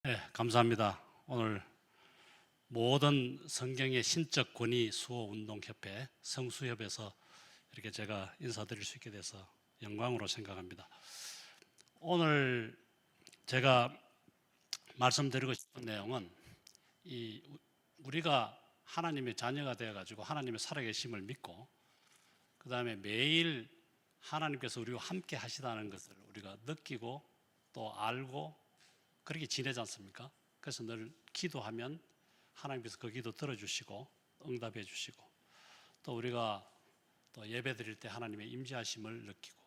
네, 감사합니다. 오늘 모든 성경의 신적 권위 수호 운동 협회 성수협에서 이렇게 제가 인사드릴 수 있게 돼서 영광으로 생각합니다. 오늘 제가 말씀드리고 싶은 내용은 우리가 하나님의 자녀가 되어 가지고 하나님의 살아계심을 믿고 그다음에 매일 하나님께서 우리와 함께 하시다는 것을 우리가 느끼고 또 알고 그렇게 지내지 않습니까? 그래서 늘 기도하면 하나님께서 그 기도 들어주시고 응답해 주시고 또 우리가 또 예배 드릴 때 하나님의 임재하심을 느끼고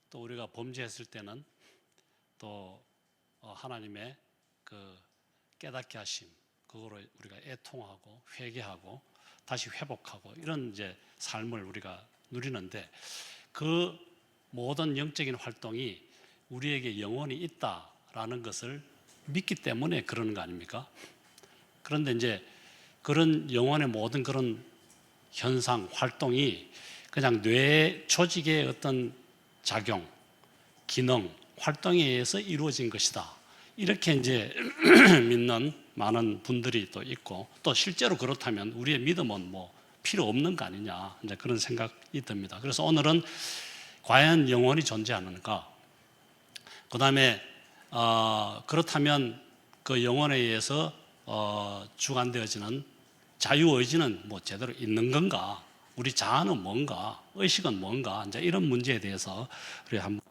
또 우리가 범죄했을 때는 또 하나님의 그 깨닫게 하심 그거로 우리가 애통하고 회개하고 다시 회복하고 이런 이제 삶을 우리가 누리는데 그 모든 영적인 활동이 우리에게 영원히 있다라는 것을 믿기 때문에 그러는 거 아닙니까? 그런데 이제 그런 영혼의 모든 그런 현상, 활동이 그냥 뇌 조직의 어떤 작용, 기능, 활동에 의해서 이루어진 것이다. 이렇게 이제 믿는 많은 분들이 또 있고 또 실제로 그렇다면 우리의 믿음은 뭐 필요 없는 거 아니냐 이제 그런 생각이 듭니다. 그래서 오늘은 과연 영혼이 존재하는가? 그 다음에 그렇다면 그 영혼에 의해서 주관되어지는 자유의지는 뭐 제대로 있는 건가? 우리 자아는 뭔가? 의식은 뭔가? 이제 이런 문제에 대해서 우리 한번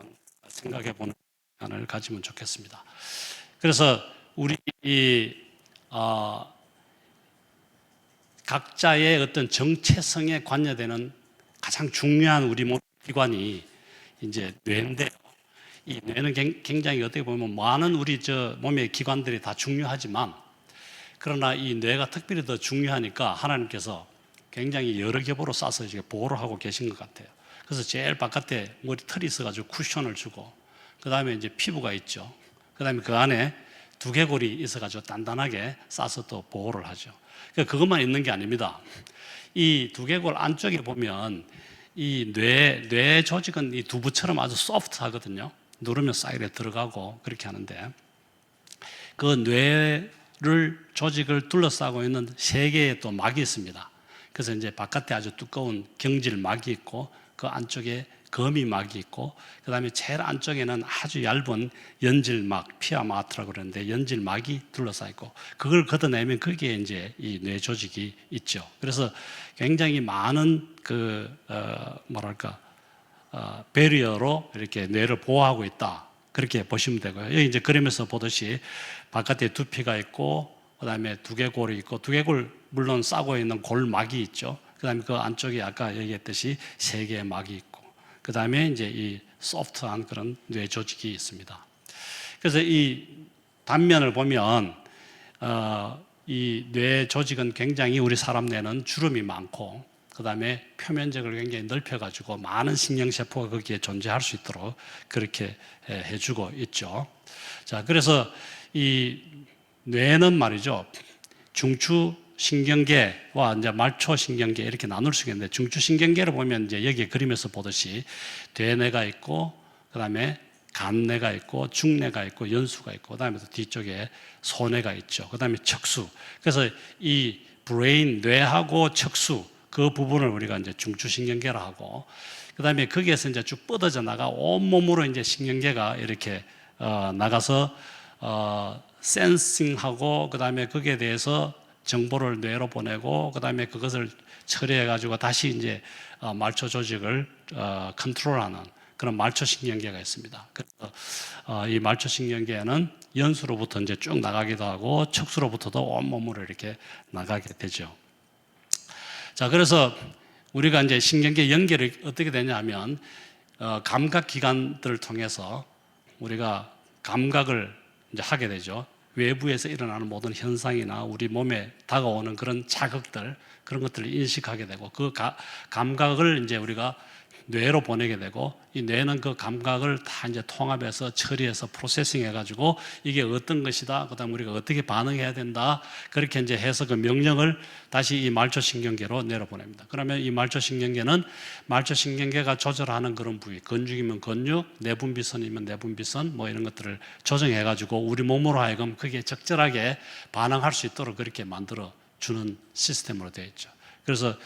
생각해 보는 시간을 가지면 좋겠습니다. 그래서 우리 각자의 어떤 정체성에 관여되는 가장 중요한 우리 몸 기관이 이제 뇌인데요. 이 뇌는 굉장히 어떻게 보면 많은 우리 몸의 기관들이 다 중요하지만 그러나 이 뇌가 특별히 더 중요하니까 하나님께서 굉장히 여러 겹으로 싸서 이제 보호를 하고 계신 것 같아요. 그래서 제일 바깥에 머리털이 있어가지고 쿠션을 주고 그 다음에 이제 피부가 있죠. 그 다음에 그 안에 두개골이 있어가지고 단단하게 싸서 또 보호를 하죠. 그것만 있는 게 아닙니다. 이 두개골 안쪽에 보면 이 뇌 조직은 이 두부처럼 아주 소프트하거든요. 누르면 사이에 들어가고 그렇게 하는데 그 뇌를 조직을 둘러싸고 있는 세 개의 또 막이 있습니다. 그래서 이제 바깥에 아주 두꺼운 경질막이 있고 그 안쪽에 거미막이 있고 그 다음에 제일 안쪽에는 아주 얇은 연질막, 피아마트라고 그러는데 연질막이 둘러싸 있고 그걸 걷어내면 거기에 이제 이 뇌 조직이 있죠. 그래서 굉장히 많은 배리어로 이렇게 뇌를 보호하고 있다. 그렇게 보시면 되고요. 여기 이제 그림에서 보듯이 바깥에 두피가 있고 그다음에 두개골이 있고 두개골 물론 싸고 있는 골막이 있죠. 그다음에 그 안쪽에 아까 얘기했듯이 세 개의 막이 있고 그다음에 이제 이 소프트한 그런 뇌 조직이 있습니다. 그래서 이 단면을 보면 이 뇌 조직은 굉장히 우리 사람 뇌는 주름이 많고 그 다음에 표면적을 굉장히 넓혀가지고 많은 신경세포가 거기에 존재할 수 있도록 그렇게 해주고 있죠. 자, 그래서 이 뇌는 말이죠. 중추신경계와 이제 말초신경계 이렇게 나눌 수 있는데 중추신경계를 보면 이제 여기 그림에서 보듯이 대뇌가 있고 그 다음에 간뇌가 있고 중뇌가 있고 연수가 있고 그 다음에 뒤쪽에 소뇌가 있죠. 그 다음에 척수. 그래서 이 브레인, 뇌하고 척수 그 부분을 우리가 이제 중추신경계라 하고 그 다음에 거기에서 이제 쭉 뻗어져 나가 온몸으로 이제 신경계가 이렇게 나가서 센싱하고 그 다음에 거기에 대해서 정보를 뇌로 보내고 그 다음에 그것을 처리해 가지고 다시 이제 말초 조직을 컨트롤하는 그런 말초신경계가 있습니다. 그래서 이 말초신경계는 연수로부터 이제 쭉 나가기도 하고 척수로부터도 온몸으로 이렇게 나가게 되죠. 자, 그래서 우리가 이제 신경계 연결이 어떻게 되냐면 감각기관들을 통해서 우리가 감각을 이제 하게 되죠. 외부에서 일어나는 모든 현상이나 우리 몸에 다가오는 그런 자극들, 그런 것들을 인식하게 되고 그 감각을 이제 우리가 뇌로 보내게 되고, 이 뇌는 그 감각을 다 이제 통합해서 처리해서 프로세싱 해가지고 이게 어떤 것이다, 그다음 우리가 어떻게 반응해야 된다, 그렇게 이제 해서 그 명령을 다시 이 말초신경계로 내려보냅니다. 그러면 이 말초신경계는 말초신경계가 조절하는 그런 부위, 건죽이면 건죽, 내분비선이면 내분비선, 뭐 이런 것들을 조정해가지고 우리 몸으로 하여금 그게 적절하게 반응할 수 있도록 그렇게 만들어 주는 시스템으로 되어 있죠. 그래서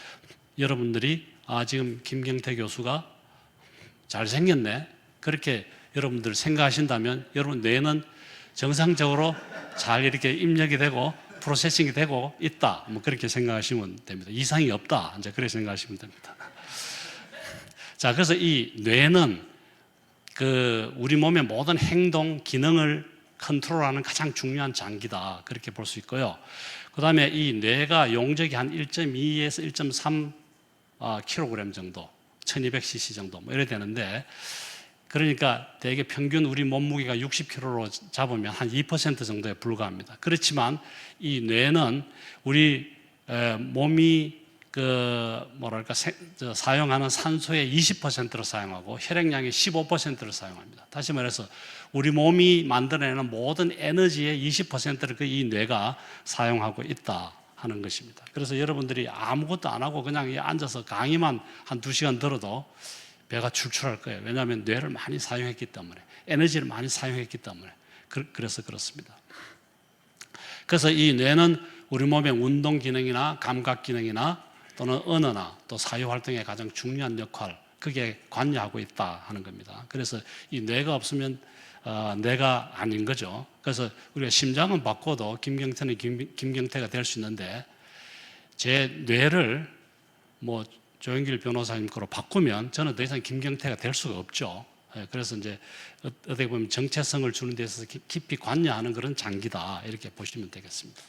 여러분들이 지금 김경태 교수가 잘생겼네, 그렇게 여러분들 생각하신다면 여러분 뇌는 정상적으로 잘 이렇게 입력이 되고 프로세싱이 되고 있다, 뭐 그렇게 생각하시면 됩니다. 이상이 없다, 이제 그렇게 생각하시면 됩니다. 자, 그래서 이 뇌는 그 우리 몸의 모든 행동, 기능을 컨트롤하는 가장 중요한 장기다, 그렇게 볼 수 있고요. 그 다음에 이 뇌가 용적이 한 1.2에서 1.3 킬로그램 정도, 1200cc 정도 뭐 이래 되는데, 그러니까 대개 평균 우리 몸무게가 60kg로 잡으면 한 2% 정도에 불과합니다. 그렇지만 이 뇌는 우리 몸이 사용하는 산소의 20%를 사용하고 혈액량의 15%를 사용합니다. 다시 말해서 우리 몸이 만들어내는 모든 에너지의 20%를 이 뇌가 사용하고 있다 하는 것입니다. 그래서 여러분들이 아무것도 안 하고 그냥 앉아서 강의만 한 2시간 들어도 배가 출출할 거예요. 왜냐하면 뇌를 많이 사용했기 때문에, 에너지를 많이 사용했기 때문에. 그래서 그렇습니다. 그래서 이 뇌는 우리 몸의 운동 기능이나 감각 기능이나 또는 언어나 또 사회 활동에 가장 중요한 역할, 그게 관여하고 있다 하는 겁니다. 그래서 이 뇌가 없으면 뇌가 아닌 거죠. 그래서 우리가 심장은 바꿔도 김경태는 김경태가 될 수 있는데, 제 뇌를 뭐 조영길 변호사님 거로 바꾸면 저는 더 이상 김경태가 될 수가 없죠. 그래서 이제 어떻게 보면 정체성을 주는 데 있어서 깊이 관여하는 그런 장기다, 이렇게 보시면 되겠습니다.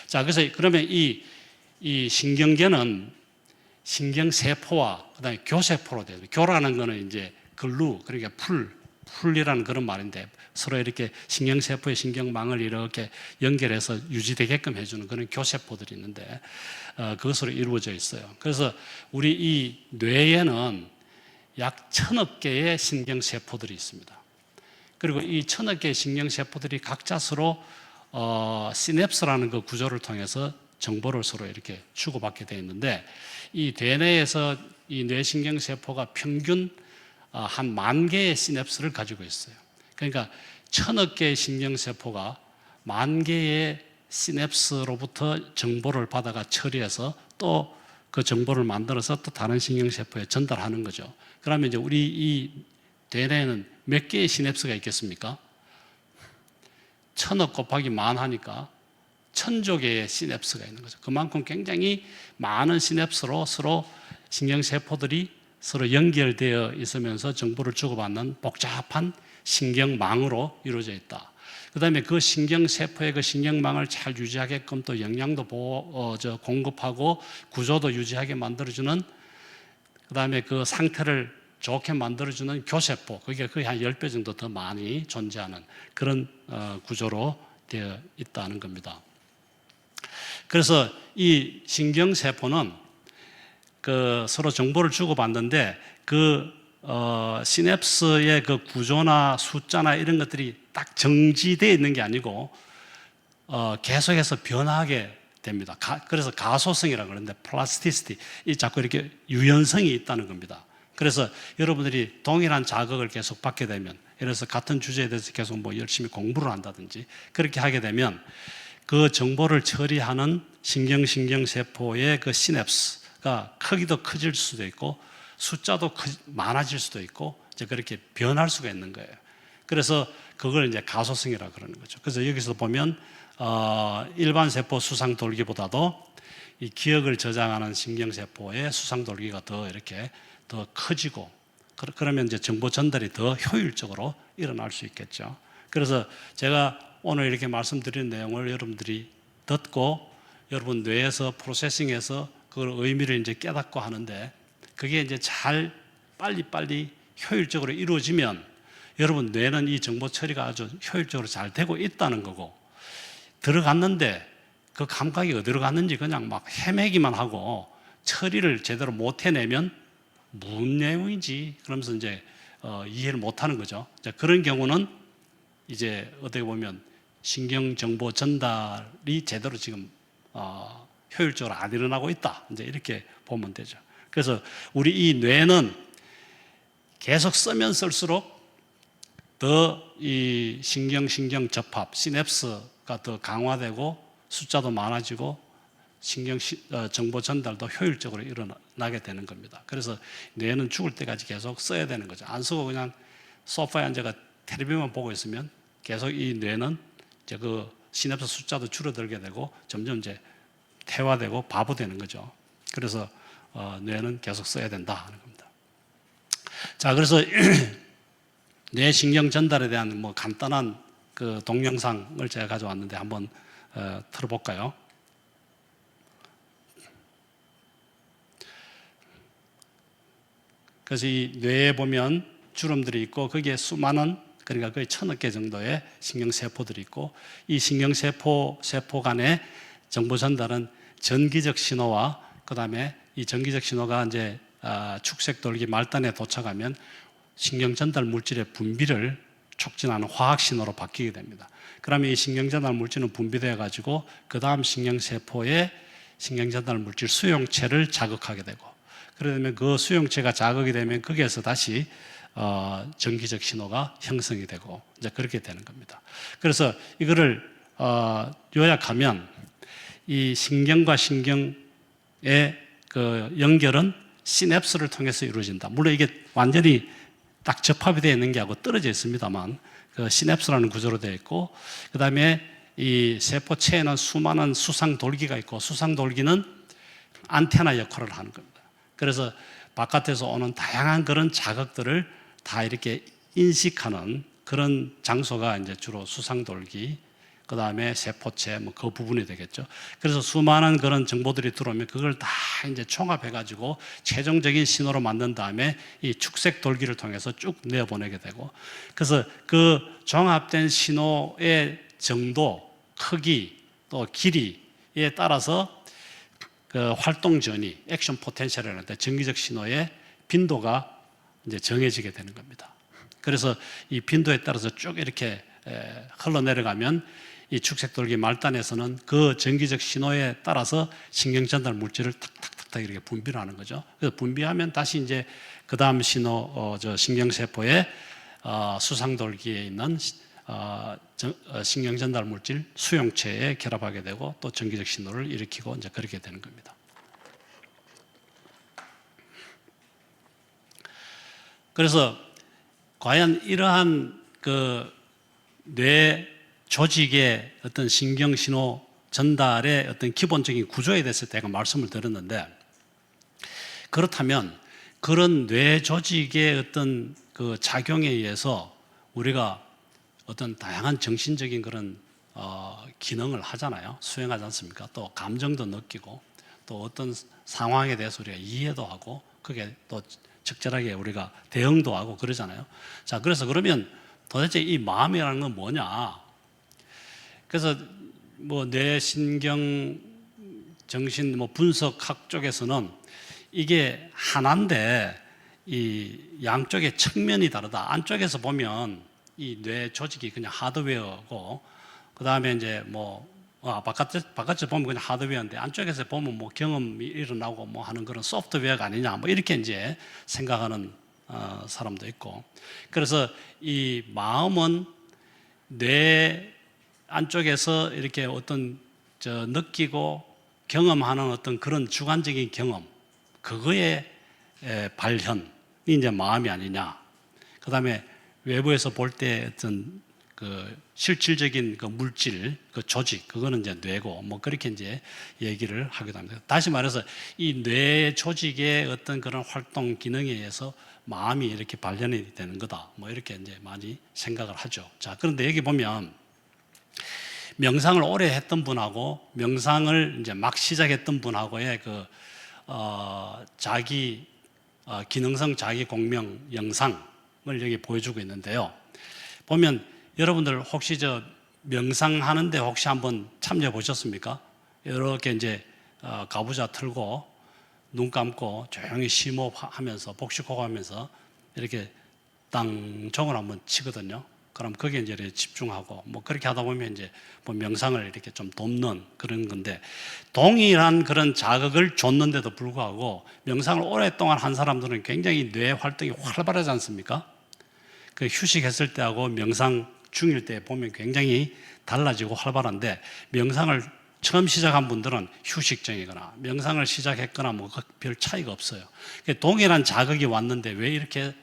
자, 그래서 그러면 이 신경계는 신경세포와 그다음에 교세포로 돼요. 교라는 거는 이제 글루, 그러니까 풀이라는 그런 말인데, 서로 이렇게 신경세포의 신경망을 이렇게 연결해서 유지되게끔 해주는 그런 교세포들이 있는데, 그것으로 이루어져 있어요. 그래서 우리 이 뇌에는 약 1000억 개의 신경세포들이 있습니다. 그리고 이 1000억 개의 신경세포들이 각자 서로 시냅스라는 그 구조를 통해서 정보를 서로 이렇게 주고받게 되어 있는데, 이 뇌내에서 이 뇌신경세포가 평균 한 10,000개의 시냅스를 가지고 있어요. 그러니까 1000억 개의 신경세포가 10,000개의 시냅스로부터 정보를 받아가 처리해서 또 그 정보를 만들어서 또 다른 신경세포에 전달하는 거죠. 그러면 이제 우리 이 뇌내에는 몇 개의 시냅스가 있겠습니까? 1000억 곱하기 10,000 하니까 1000조 개의 시냅스가 있는 거죠. 그만큼 굉장히 많은 시냅스로 서로 신경세포들이 서로 연결되어 있으면서 정보를 주고받는 복잡한 신경망으로 이루어져 있다. 그 다음에 그 신경세포의 그 신경망을 잘 유지하게끔 또 영양도 공급하고 구조도 유지하게 만들어주는, 그 다음에 그 상태를 좋게 만들어주는 교세포, 그게 거의 한 10배 정도 더 많이 존재하는 그런 구조로 되어 있다는 겁니다. 그래서 이 신경세포는 서로 정보를 주고받는데, 시냅스의 그 구조나 숫자나 이런 것들이 딱 정지되어 있는 게 아니고 계속해서 변하게 됩니다. 그래서 가소성이라고 그러는데, 플라스티시티, 이 자꾸 이렇게 유연성이 있다는 겁니다. 그래서 여러분들이 동일한 자극을 계속 받게 되면, 예를 들어서 같은 주제에 대해서 계속 뭐 열심히 공부를 한다든지 그렇게 하게 되면 그 정보를 처리하는 신경세포의 그 시냅스가 크기도 커질 수도 있고 숫자도 많아질 수도 있고 이제 그렇게 변할 수가 있는 거예요. 그래서 그걸 이제 가소성이라고 그러는 거죠. 그래서 여기서 보면 일반 세포 수상돌기보다도 이 기억을 저장하는 신경세포의 수상돌기가 더 이렇게 더 커지고, 그러면 이제 정보 전달이 더 효율적으로 일어날 수 있겠죠. 그래서 제가 오늘 이렇게 말씀드린 내용을 여러분들이 듣고 여러분 뇌에서 프로세싱해서 그걸 의미를 이제 깨닫고 하는데, 그게 이제 잘 빨리 효율적으로 이루어지면 여러분 뇌는 이 정보 처리가 아주 효율적으로 잘 되고 있다는 거고, 들어갔는데 그 감각이 어디로 갔는지 그냥 막 헤매기만 하고 처리를 제대로 못 해내면 무슨 내용인지 그러면서 이제 이해를 못하는 거죠. 자, 그런 경우는 이제 어떻게 보면 신경 정보 전달이 제대로 지금 효율적으로 안 일어나고 있다. 이제 이렇게 보면 되죠. 그래서 우리 이 뇌는 계속 쓰면 쓸수록 더 이 신경 접합, 시냅스가 더 강화되고 숫자도 많아지고 정보 전달도 효율적으로 일어나게 되는 겁니다. 그래서 뇌는 죽을 때까지 계속 써야 되는 거죠. 안 쓰고 그냥 소파에 앉아가 텔레비만 보고 있으면 계속 이 뇌는 이제 그 시냅스 숫자도 줄어들게 되고 점점 이제 퇴화되고 바보 되는 거죠. 그래서 뇌는 계속 써야 된다 하는 겁니다. 자, 그래서 뇌 신경 전달에 대한 뭐 간단한 그 동영상을 제가 가져왔는데 한번 틀어볼까요? 그래서 이 뇌에 보면 주름들이 있고 거기에 수많은, 그러니까 거의 1000억 개 정도의 신경세포들이 있고, 이 신경세포 간의 정보 전달은 전기적 신호와 그 다음에 이 전기적 신호가 이제 축색돌기 말단에 도착하면 신경 전달 물질의 분비를 촉진하는 화학 신호로 바뀌게 됩니다. 그러면 이 신경 전달 물질은 분비되어 가지고 그 다음 신경세포의 신경 전달 물질 수용체를 자극하게 되고, 그러면 그 수용체가 자극이 되면 거기에서 다시 전기적 신호가 형성이 되고 이제 그렇게 되는 겁니다. 그래서 이거를 요약하면 이 신경과 신경의 그 연결은 시냅스를 통해서 이루어진다. 물론 이게 완전히 딱 접합이 되어 있는 게 하고 떨어져 있습니다만 그 시냅스라는 구조로 되어 있고, 그 다음에 이 세포체에는 수많은 수상돌기가 있고, 수상돌기는 안테나 역할을 하는 겁니다. 그래서 바깥에서 오는 다양한 그런 자극들을 다 이렇게 인식하는 그런 장소가 이제 주로 수상돌기, 그 다음에 세포체, 뭐 그 부분이 되겠죠. 그래서 수많은 그런 정보들이 들어오면 그걸 다 이제 총합해가지고 최종적인 신호로 만든 다음에 이 축색 돌기를 통해서 쭉 내어보내게 되고, 그래서 그 종합된 신호의 정도, 크기, 또 길이에 따라서 그 활동 전이, 액션 포텐셜이라는 전기적 신호의 빈도가 이제 정해지게 되는 겁니다. 그래서 이 빈도에 따라서 쭉 이렇게 흘러내려가면 이 축색돌기 말단에서는 그 전기적 신호에 따라서 신경 전달 물질을 탁탁탁탁 이렇게 분비를 하는 거죠. 그래서 분비하면 다시 이제 그 다음 신호, 신경세포의 수상돌기에 있는 신경 전달 물질 수용체에 결합하게 되고 또 전기적 신호를 일으키고 이제 그렇게 되는 겁니다. 그래서 과연 이러한 그 뇌 조직의 어떤 신경신호 전달의 어떤 기본적인 구조에 대해서 제가 말씀을 드렸는데, 그렇다면 그런 뇌 조직의 어떤 그 작용에 의해서 우리가 어떤 다양한 정신적인 그런 기능을 하잖아요. 수행하지 않습니까? 또 감정도 느끼고 또 어떤 상황에 대해서 우리가 이해도 하고 그게 또 적절하게 우리가 대응도 하고 그러잖아요. 자, 그래서 그러면 도대체 이 마음이라는 건 뭐냐? 그래서 뭐 뇌신경 정신 뭐 분석학 쪽에서는 이게 하나인데 이 양쪽의 측면이 다르다. 안쪽에서 보면 이 뇌 조직이 그냥 하드웨어고, 그 다음에 이제 뭐 바깥에서 보면 그냥 하드웨어인데 안쪽에서 보면 뭐 경험이 일어나고 뭐 하는 그런 소프트웨어가 아니냐, 뭐 이렇게 이제 생각하는 사람도 있고. 그래서 이 마음은 뇌 안쪽에서 이렇게 어떤 느끼고 경험하는 어떤 그런 주관적인 경험, 그거의 발현이 이제 마음이 아니냐. 그 다음에 외부에서 볼 때 어떤 그 실질적인 그 물질, 그 조직, 그거는 이제 뇌고, 뭐 그렇게 이제 얘기를 하기도 합니다. 다시 말해서 이 뇌 조직의 어떤 그런 활동 기능에 의해서 마음이 이렇게 발현이 되는 거다. 뭐 이렇게 이제 많이 생각을 하죠. 자, 그런데 여기 보면 명상을 오래 했던 분하고 명상을 이제 막 시작했던 분하고의 그 자기 기능성 자기 공명 영상을 여기 보여주고 있는데요. 보면 여러분들 혹시 저 명상하는데 혹시 한번 참여해 보셨습니까? 이렇게 이제 가부좌 틀고 눈 감고 조용히 심호흡하면서 복식호흡하면서 이렇게 땅종을 한번 치거든요. 그럼 거기에 이제 집중하고 뭐 그렇게 하다 보면 이제 뭐 명상을 이렇게 좀 돕는 그런 건데, 동일한 그런 자극을 줬는데도 불구하고 명상을 오랫동안 한 사람들은 굉장히 뇌 활동이 활발하지 않습니까? 그 휴식했을 때하고 명상 중일 때 보면 굉장히 달라지고 활발한데, 명상을 처음 시작한 분들은 휴식증이거나 명상을 시작했거나 뭐 별 차이가 없어요. 동일한 자극이 왔는데 왜 이렇게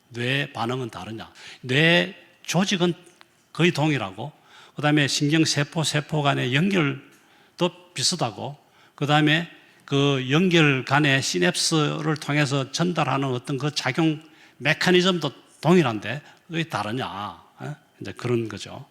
뇌 반응은 다르냐? 뇌 조직은 거의 동일하고, 그 다음에 신경세포, 세포 간의 연결도 비슷하고, 그 다음에 그 연결 간의 시냅스를 통해서 전달하는 어떤 그 작용 메커니즘도 동일한데 왜 다르냐? 이제 그런 거죠.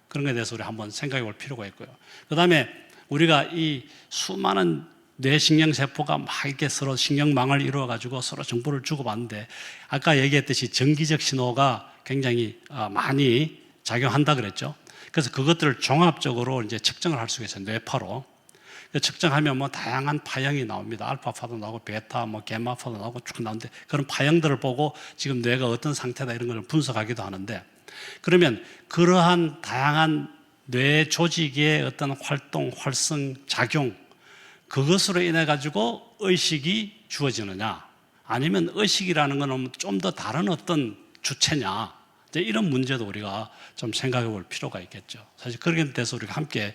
그런 것에 대해서 우리 한번 생각해 볼 필요가 있고요. 그 다음에 우리가 이 수많은 뇌신경세포가 막 이렇게 서로 신경망을 이루어가지고 서로 정보를 주고받는데, 아까 얘기했듯이 전기적 신호가 굉장히 많이 작용한다 그랬죠. 그래서 그것들을 종합적으로 이제 측정을 할 수가 있어요. 뇌파로. 측정하면 뭐 다양한 파형이 나옵니다. 알파파도 나오고 베타, 뭐 게마파도 나오고 쭉 나오는데, 그런 파형들을 보고 지금 뇌가 어떤 상태다 이런 걸 분석하기도 하는데, 그러면 그러한 다양한 뇌 조직의 어떤 활동, 활성, 작용, 그것으로 인해 가지고 의식이 주어지느냐, 아니면 의식이라는 것은 좀 더 다른 어떤 주체냐, 이제 이런 문제도 우리가 좀 생각해 볼 필요가 있겠죠. 사실 그런 데서 우리가 함께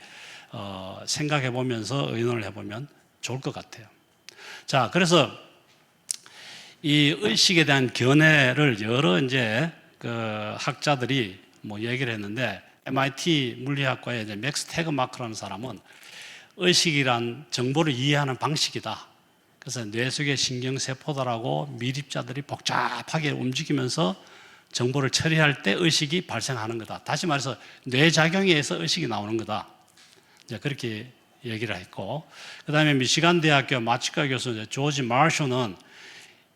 생각해 보면서 의논을 해보면 좋을 것 같아요. 자, 그래서 이 의식에 대한 견해를 여러 이제 그 학자들이 뭐 얘기를 했는데, MIT 물리학과의 이제 맥스 태그마크라는 사람은 의식이란 정보를 이해하는 방식이다. 그래서 뇌 속의 신경세포들하고 미립자들이 복잡하게 움직이면서 정보를 처리할 때 의식이 발생하는 거다. 다시 말해서 뇌작용에 의해서 의식이 나오는 거다. 이제 그렇게 얘기를 했고, 그 다음에 미시간 대학교 마취과 교수 조지 마쇼는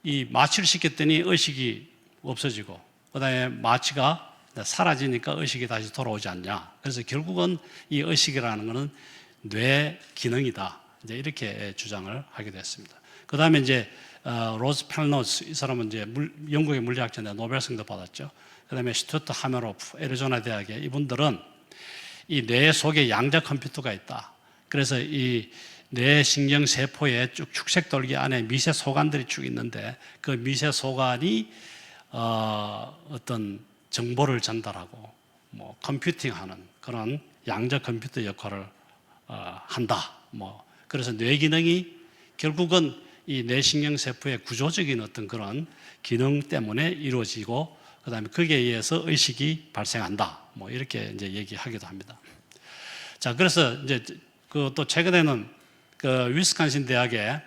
이 마취를 시켰더니 의식이 없어지고, 그 다음에 마취가 사라지니까 의식이 다시 돌아오지 않냐. 그래서 결국은 이 의식이라는 것은 뇌 기능이다. 이제 이렇게 주장을 하게 됐습니다. 그 다음에 이제 로즈 펠노스, 이 사람은 이제 영국의 물리학자인데 노벨상도 받았죠. 그 다음에 슈투트 하메로프, 애리조나 대학의, 이분들은 이 뇌 속에 양자 컴퓨터가 있다. 그래서 이 뇌 신경세포에 쭉 축색 돌기 안에 미세 소관들이 쭉 있는데, 그 미세 소관이 어떤 정보를 전달하고 뭐 컴퓨팅하는 그런 양자 컴퓨터 역할을 한다. 뭐 그래서 뇌 기능이 결국은 이 뇌신경세포의 구조적인 어떤 그런 기능 때문에 이루어지고, 그 다음에 거기에 의해서 의식이 발생한다. 뭐 이렇게 이제 얘기하기도 합니다. 자, 그래서 이제 그 또 최근에는 그 위스콘신 대학의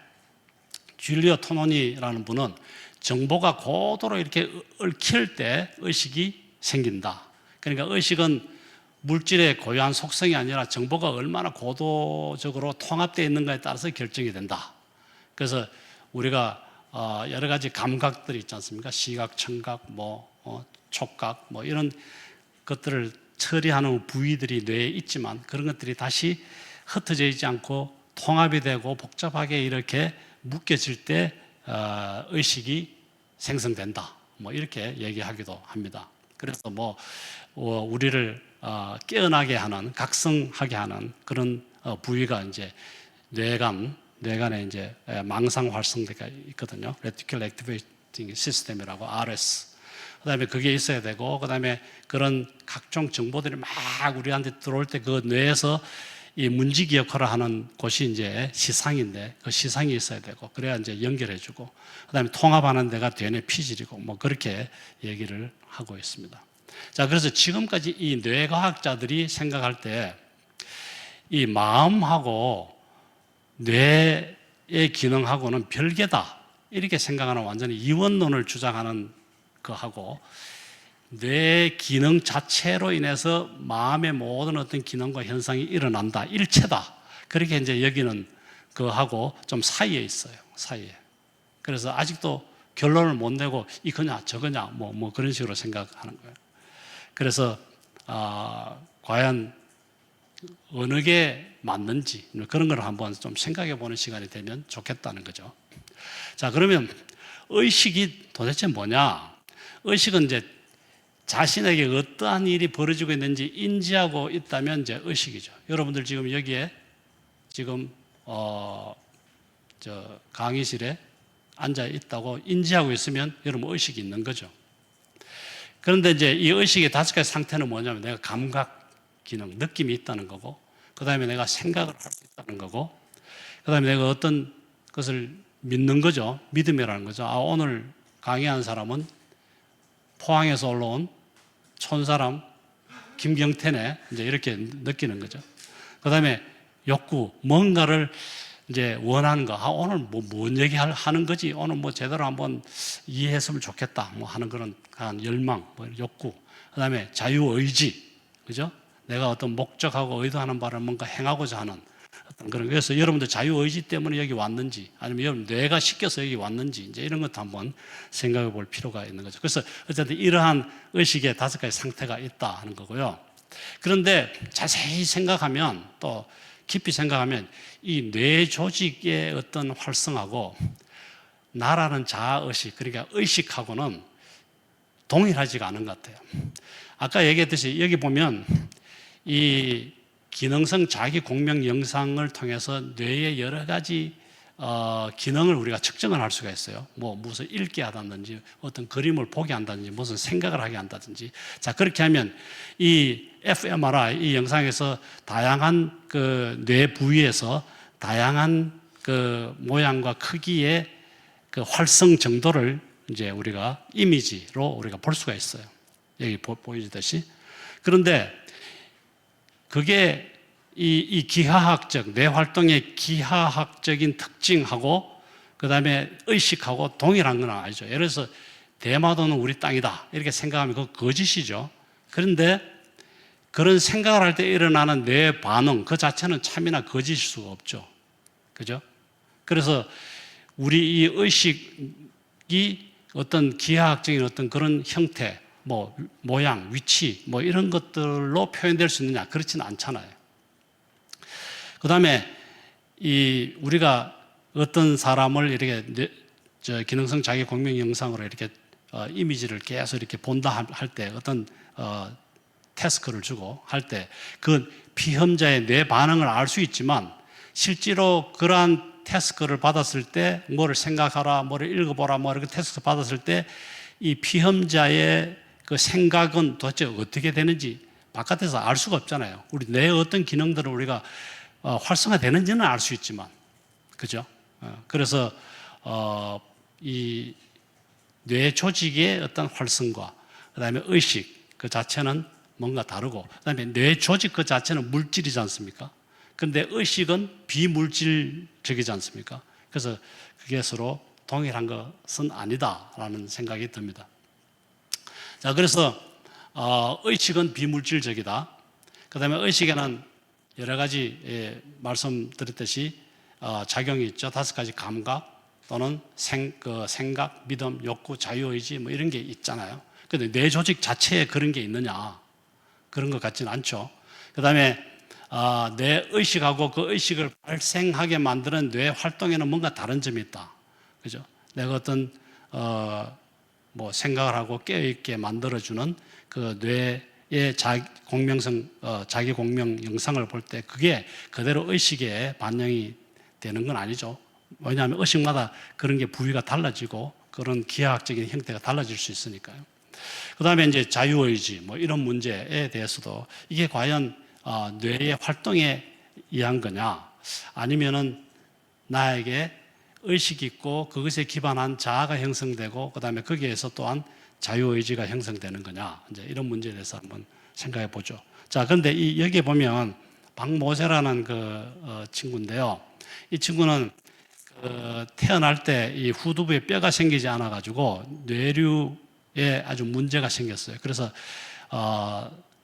줄리오 토노니라는 분은 정보가 고도로 이렇게 얽힐 때 의식이 생긴다. 그러니까 의식은 물질의 고유한 속성이 아니라 정보가 얼마나 고도적으로 통합되어 있는가에 따라서 결정이 된다. 그래서 우리가 여러 가지 감각들이 있지 않습니까? 시각, 청각, 촉각, 뭐 이런 것들을 처리하는 부위들이 뇌에 있지만, 그런 것들이 다시 흩어져 있지 않고 통합이 되고 복잡하게 이렇게 묶여질 때 의식이 생성된다. 뭐 이렇게 얘기하기도 합니다. 그래서 우리를 깨어나게 하는, 각성하게 하는 그런 부위가 이제 뇌간에 이제 망상 활성대가 있거든요. Reticular Activating System이라고, RS. 그다음에 그게 있어야 되고, 그다음에 그런 각종 정보들이 막 우리한테 들어올 때 그 뇌에서 이 문지기 역할을 하는 곳이 이제 시상인데, 그 시상이 있어야 되고, 그래야 이제 연결해주고, 그다음에 통합하는 데가 뇌내 피질이고, 뭐 그렇게 얘기를 하고 있습니다. 자, 그래서 지금까지 이 뇌과학자들이 생각할 때 이 마음하고 뇌의 기능하고는 별개다, 이렇게 생각하는 완전히 이원론을 주장하는 거하고, 뇌 기능 자체로 인해서 마음의 모든 어떤 기능과 현상이 일어난다, 일체다, 그렇게 이제 여기는 그하고 좀 사이에 있어요. 사이에. 그래서 아직도 결론을 못 내고 이거냐 저거냐 뭐 그런 식으로 생각하는 거예요. 그래서 과연 어느 게 맞는지 그런 걸 한번 좀 생각해 보는 시간이 되면 좋겠다는 거죠. 자, 그러면 의식이 도대체 뭐냐? 의식은 이제 자신에게 어떠한 일이 벌어지고 있는지 인지하고 있다면 이제 의식이죠. 여러분들 지금 여기에 지금 강의실에 앉아 있다고 인지하고 있으면 여러분 의식이 있는 거죠. 그런데 이제 이 의식의 5가지 상태는 뭐냐면 내가 감각 기능, 느낌이 있다는 거고, 그 다음에 내가 생각을 할 수 있다는 거고, 그 다음에 내가 어떤 것을 믿는 거죠. 믿음이라는 거죠. 아, 오늘 강의한 사람은 포항에서 올라온 촌사람 김경태네. 이제 이렇게 느끼는 거죠. 그 다음에 욕구, 뭔가를 이제 원하는 거. 아, 오늘 뭔 얘기 하는 거지? 오늘 뭐 제대로 한번 이해했으면 좋겠다. 뭐 하는 그런 열망, 욕구. 그 다음에 자유의지. 그죠? 내가 어떤 목적하고 의도하는 바를 뭔가 행하고자 하는 어떤 그런. 그래서 여러분들 자유의지 때문에 여기 왔는지, 아니면 여러분 뇌가 시켜서 여기 왔는지, 이제 이런 것도 한번 생각해 볼 필요가 있는 거죠. 그래서 어쨌든 이러한 의식의 5가지 상태가 있다 하는 거고요. 그런데 자세히 생각하면, 또 깊이 생각하면 이 뇌 조직의 어떤 활성하고 나라는 자아의식, 그러니까 의식하고는 동일하지가 않은 것 같아요. 아까 얘기했듯이 여기 보면 이 기능성 자기 공명 영상을 통해서 뇌의 여러 가지 기능을 우리가 측정을 할 수가 있어요. 뭐 무슨 읽게 한다든지, 어떤 그림을 보게 한다든지, 무슨 생각을 하게 한다든지. 자, 그렇게 하면 이 fMRI, 이 영상에서 다양한 그 뇌 부위에서 다양한 그 모양과 크기의 그 활성 정도를 이제 우리가 이미지로 우리가 볼 수가 있어요. 여기 보여지듯이. 그런데 그게 이 기하학적, 뇌 활동의 기하학적인 특징하고 그 다음에 의식하고 동일한 건 아니죠. 예를 들어서 대마도는 우리 땅이다 이렇게 생각하면 그거 거짓이죠. 그런데 그런 생각을 할 때 일어나는 뇌 반응 그 자체는 참이나 거짓일 수가 없죠. 그죠? 그래서 우리 이 의식이 어떤 기하학적인 어떤 그런 형태, 뭐 모양, 위치, 뭐 이런 것들로 표현될 수 있느냐? 그렇지는 않잖아요. 그 다음에 우리가 어떤 사람을 이렇게 기능성 자기 공명 영상으로 이렇게 이미지를 계속 이렇게 본다 할 때 어떤 태스크를 주고 할 때 그 피험자의 뇌 반응을 알 수 있지만 실제로 그러한 태스크를 받았을 때 뭐를 생각하라, 뭐를 읽어보라, 뭐 이렇게 태스크 받았을 때 이 피험자의 그 생각은 도대체 어떻게 되는지 바깥에서 알 수가 없잖아요. 우리 뇌의 어떤 기능들을 우리가 활성화되는지는 알 수 있지만, 그죠? 그래서 이 뇌 조직의 어떤 활성과 그다음에 의식 그 자체는 뭔가 다르고, 그다음에 뇌 조직 그 자체는 물질이지 않습니까? 그런데 의식은 비물질적이지 않습니까? 그래서 그게 서로 동일한 것은 아니다라는 생각이 듭니다. 자, 그래서 의식은 비물질적이다. 그다음에 의식에는 여러 가지 말씀드렸듯이 작용이 있죠. 5가지 감각 또는 생각, 믿음, 욕구, 자유의지 뭐 이런 게 있잖아요. 그런데 뇌 조직 자체에 그런 게 있느냐? 그런 것 같지는 않죠. 그 다음에 내 의식하고 그 의식을 발생하게 만드는 뇌 활동에는 뭔가 다른 점이 있다. 그죠? 내가 어떤 뭐 생각을 하고 깨어있게 만들어주는 그 뇌의 자기 공명 영상을 볼 때 그게 그대로 의식에 반영이 되는 건 아니죠. 왜냐하면 의식마다 그런 게 부위가 달라지고 그런 기하학적인 형태가 달라질 수 있으니까요. 그 다음에 이제 자유의지 뭐 이런 문제에 대해서도 이게 과연 뇌의 활동에 의한 거냐, 아니면은 나에게 의식이 있고 그것에 기반한 자아가 형성되고 그 다음에 거기에서 또한 자유의지가 형성되는 거냐, 이제 이런 문제에 대해서 한번 생각해 보죠. 자, 그런데 여기에 보면 박모세라는 그 친구인데요. 이 친구는 태어날 때 이 후두부에 뼈가 생기지 않아 가지고 뇌류에 아주 문제가 생겼어요. 그래서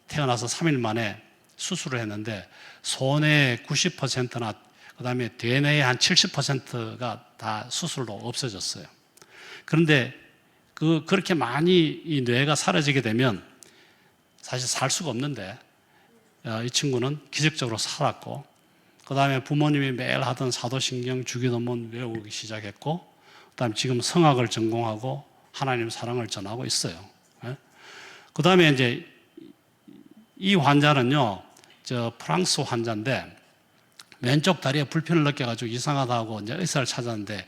태어나서 3일 만에 수술을 했는데 손의 90%나 그다음에 대뇌의 한 70%가 다 수술로 없어졌어요. 그런데 그렇게 많이 이 뇌가 사라지게 되면 사실 살 수가 없는데 이 친구는 기적적으로 살았고, 그 다음에 부모님이 매일 하던 사도신경 주기도문 외우기 시작했고, 그다음에 지금 성악을 전공하고 하나님 사랑을 전하고 있어요. 그다음에 이제 이 환자는요, 저 프랑스 환자인데 왼쪽 다리에 불편을 느껴가지고 이상하다고 이제 의사를 찾았는데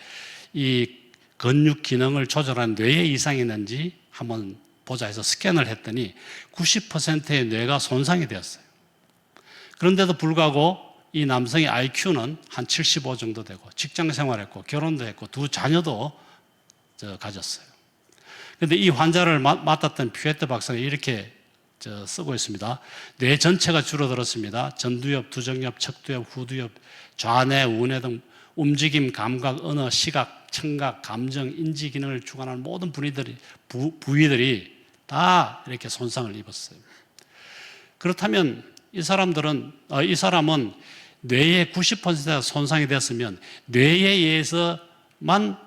이 근육 기능을 조절하는 뇌에 이상이 있는지 한번 보자 해서 스캔을 했더니 90%의 뇌가 손상이 되었어요. 그런데도 불구하고 이 남성의 IQ는 한 75 정도 되고 직장 생활했고 결혼도 했고 두 자녀도 가졌어요. 그런데 이 환자를 맡았던 퓨에트 박사가 이렇게 쓰고 있습니다. 뇌 전체가 줄어들었습니다. 전두엽, 두정엽, 척두엽, 후두엽, 좌뇌, 우뇌 등 움직임, 감각, 언어, 시각, 청각, 감정, 인지 기능을 주관하는 모든 부위들이 다 이렇게 손상을 입었어요. 그렇다면 이 사람은 뇌의 90%가 손상이 됐으면 뇌에 의해서만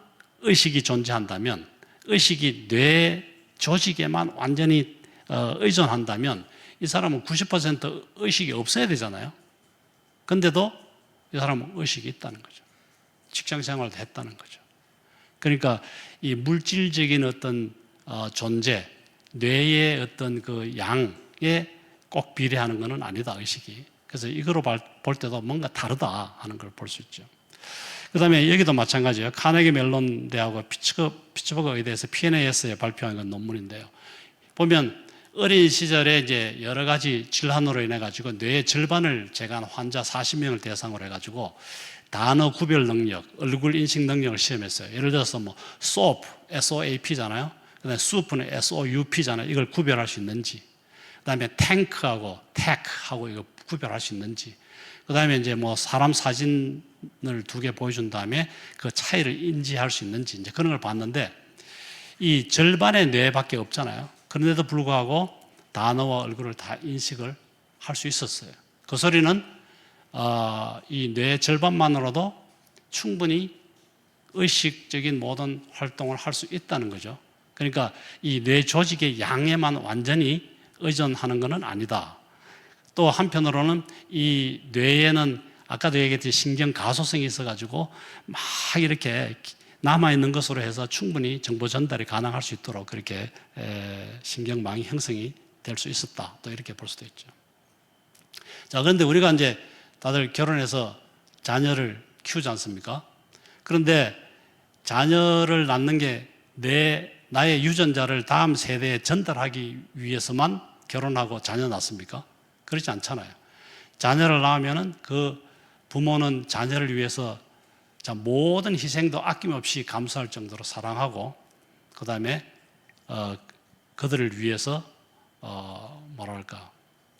의식이 존재한다면, 의식이 뇌 조직에만 완전히 의존한다면 이 사람은 90% 의식이 없어야 되잖아요. 근데도 이 사람은 의식이 있다는 거죠. 직장 생활도 했다는 거죠. 그러니까 이 물질적인 어떤 존재, 뇌의 어떤 그 양에 꼭 비례하는 것은 아니다, 의식이. 그래서 이거로 볼 때도 뭔가 다르다 하는 걸 볼 수 있죠. 그 다음에 여기도 마찬가지예요. 카네기 멜론 대학과 피츠버그 의대에서 PNAS에 발표한 건 논문인데요. 보면 어린 시절에 이제 여러 가지 질환으로 인해 가지고 뇌의 절반을 제거한 환자 40명을 대상으로 해가지고 단어 구별 능력, 얼굴 인식 능력을 시험했어요. 예를 들어서 뭐 SOAP, SOAP잖아요. 그다음에 SOUP는 SOUP잖아요. 이걸 구별할 수 있는지. 그다음에 탱크하고 택하고 이거 구별할 수 있는지. 그다음에 이제 뭐 사람 사진을 2개 보여준 다음에 그 차이를 인지할 수 있는지 이제 그런 걸 봤는데 이 절반의 뇌밖에 없잖아요. 그런데도 불구하고 단어와 얼굴을 다 인식을 할 수 있었어요. 그 소리는 이 뇌 절반만으로도 충분히 의식적인 모든 활동을 할 수 있다는 거죠. 그러니까 이 뇌 조직의 양에만 완전히 의존하는 것은 아니다. 또 한편으로는 이 뇌에는 아까도 얘기했듯이 신경 가소성이 있어가지고 막 이렇게 남아있는 것으로 해서 충분히 정보 전달이 가능할 수 있도록 그렇게 신경망이 형성이 될 수 있었다. 또 이렇게 볼 수도 있죠. 자, 그런데 우리가 이제 다들 결혼해서 자녀를 키우지 않습니까? 그런데 자녀를 낳는 게 나의 유전자를 다음 세대에 전달하기 위해서만 결혼하고 자녀 낳습니까? 그렇지 않잖아요. 자녀를 낳으면은 그 부모는 자녀를 위해서 모든 희생도 아낌없이 감수할 정도로 사랑하고, 그 다음에 그들을 위해서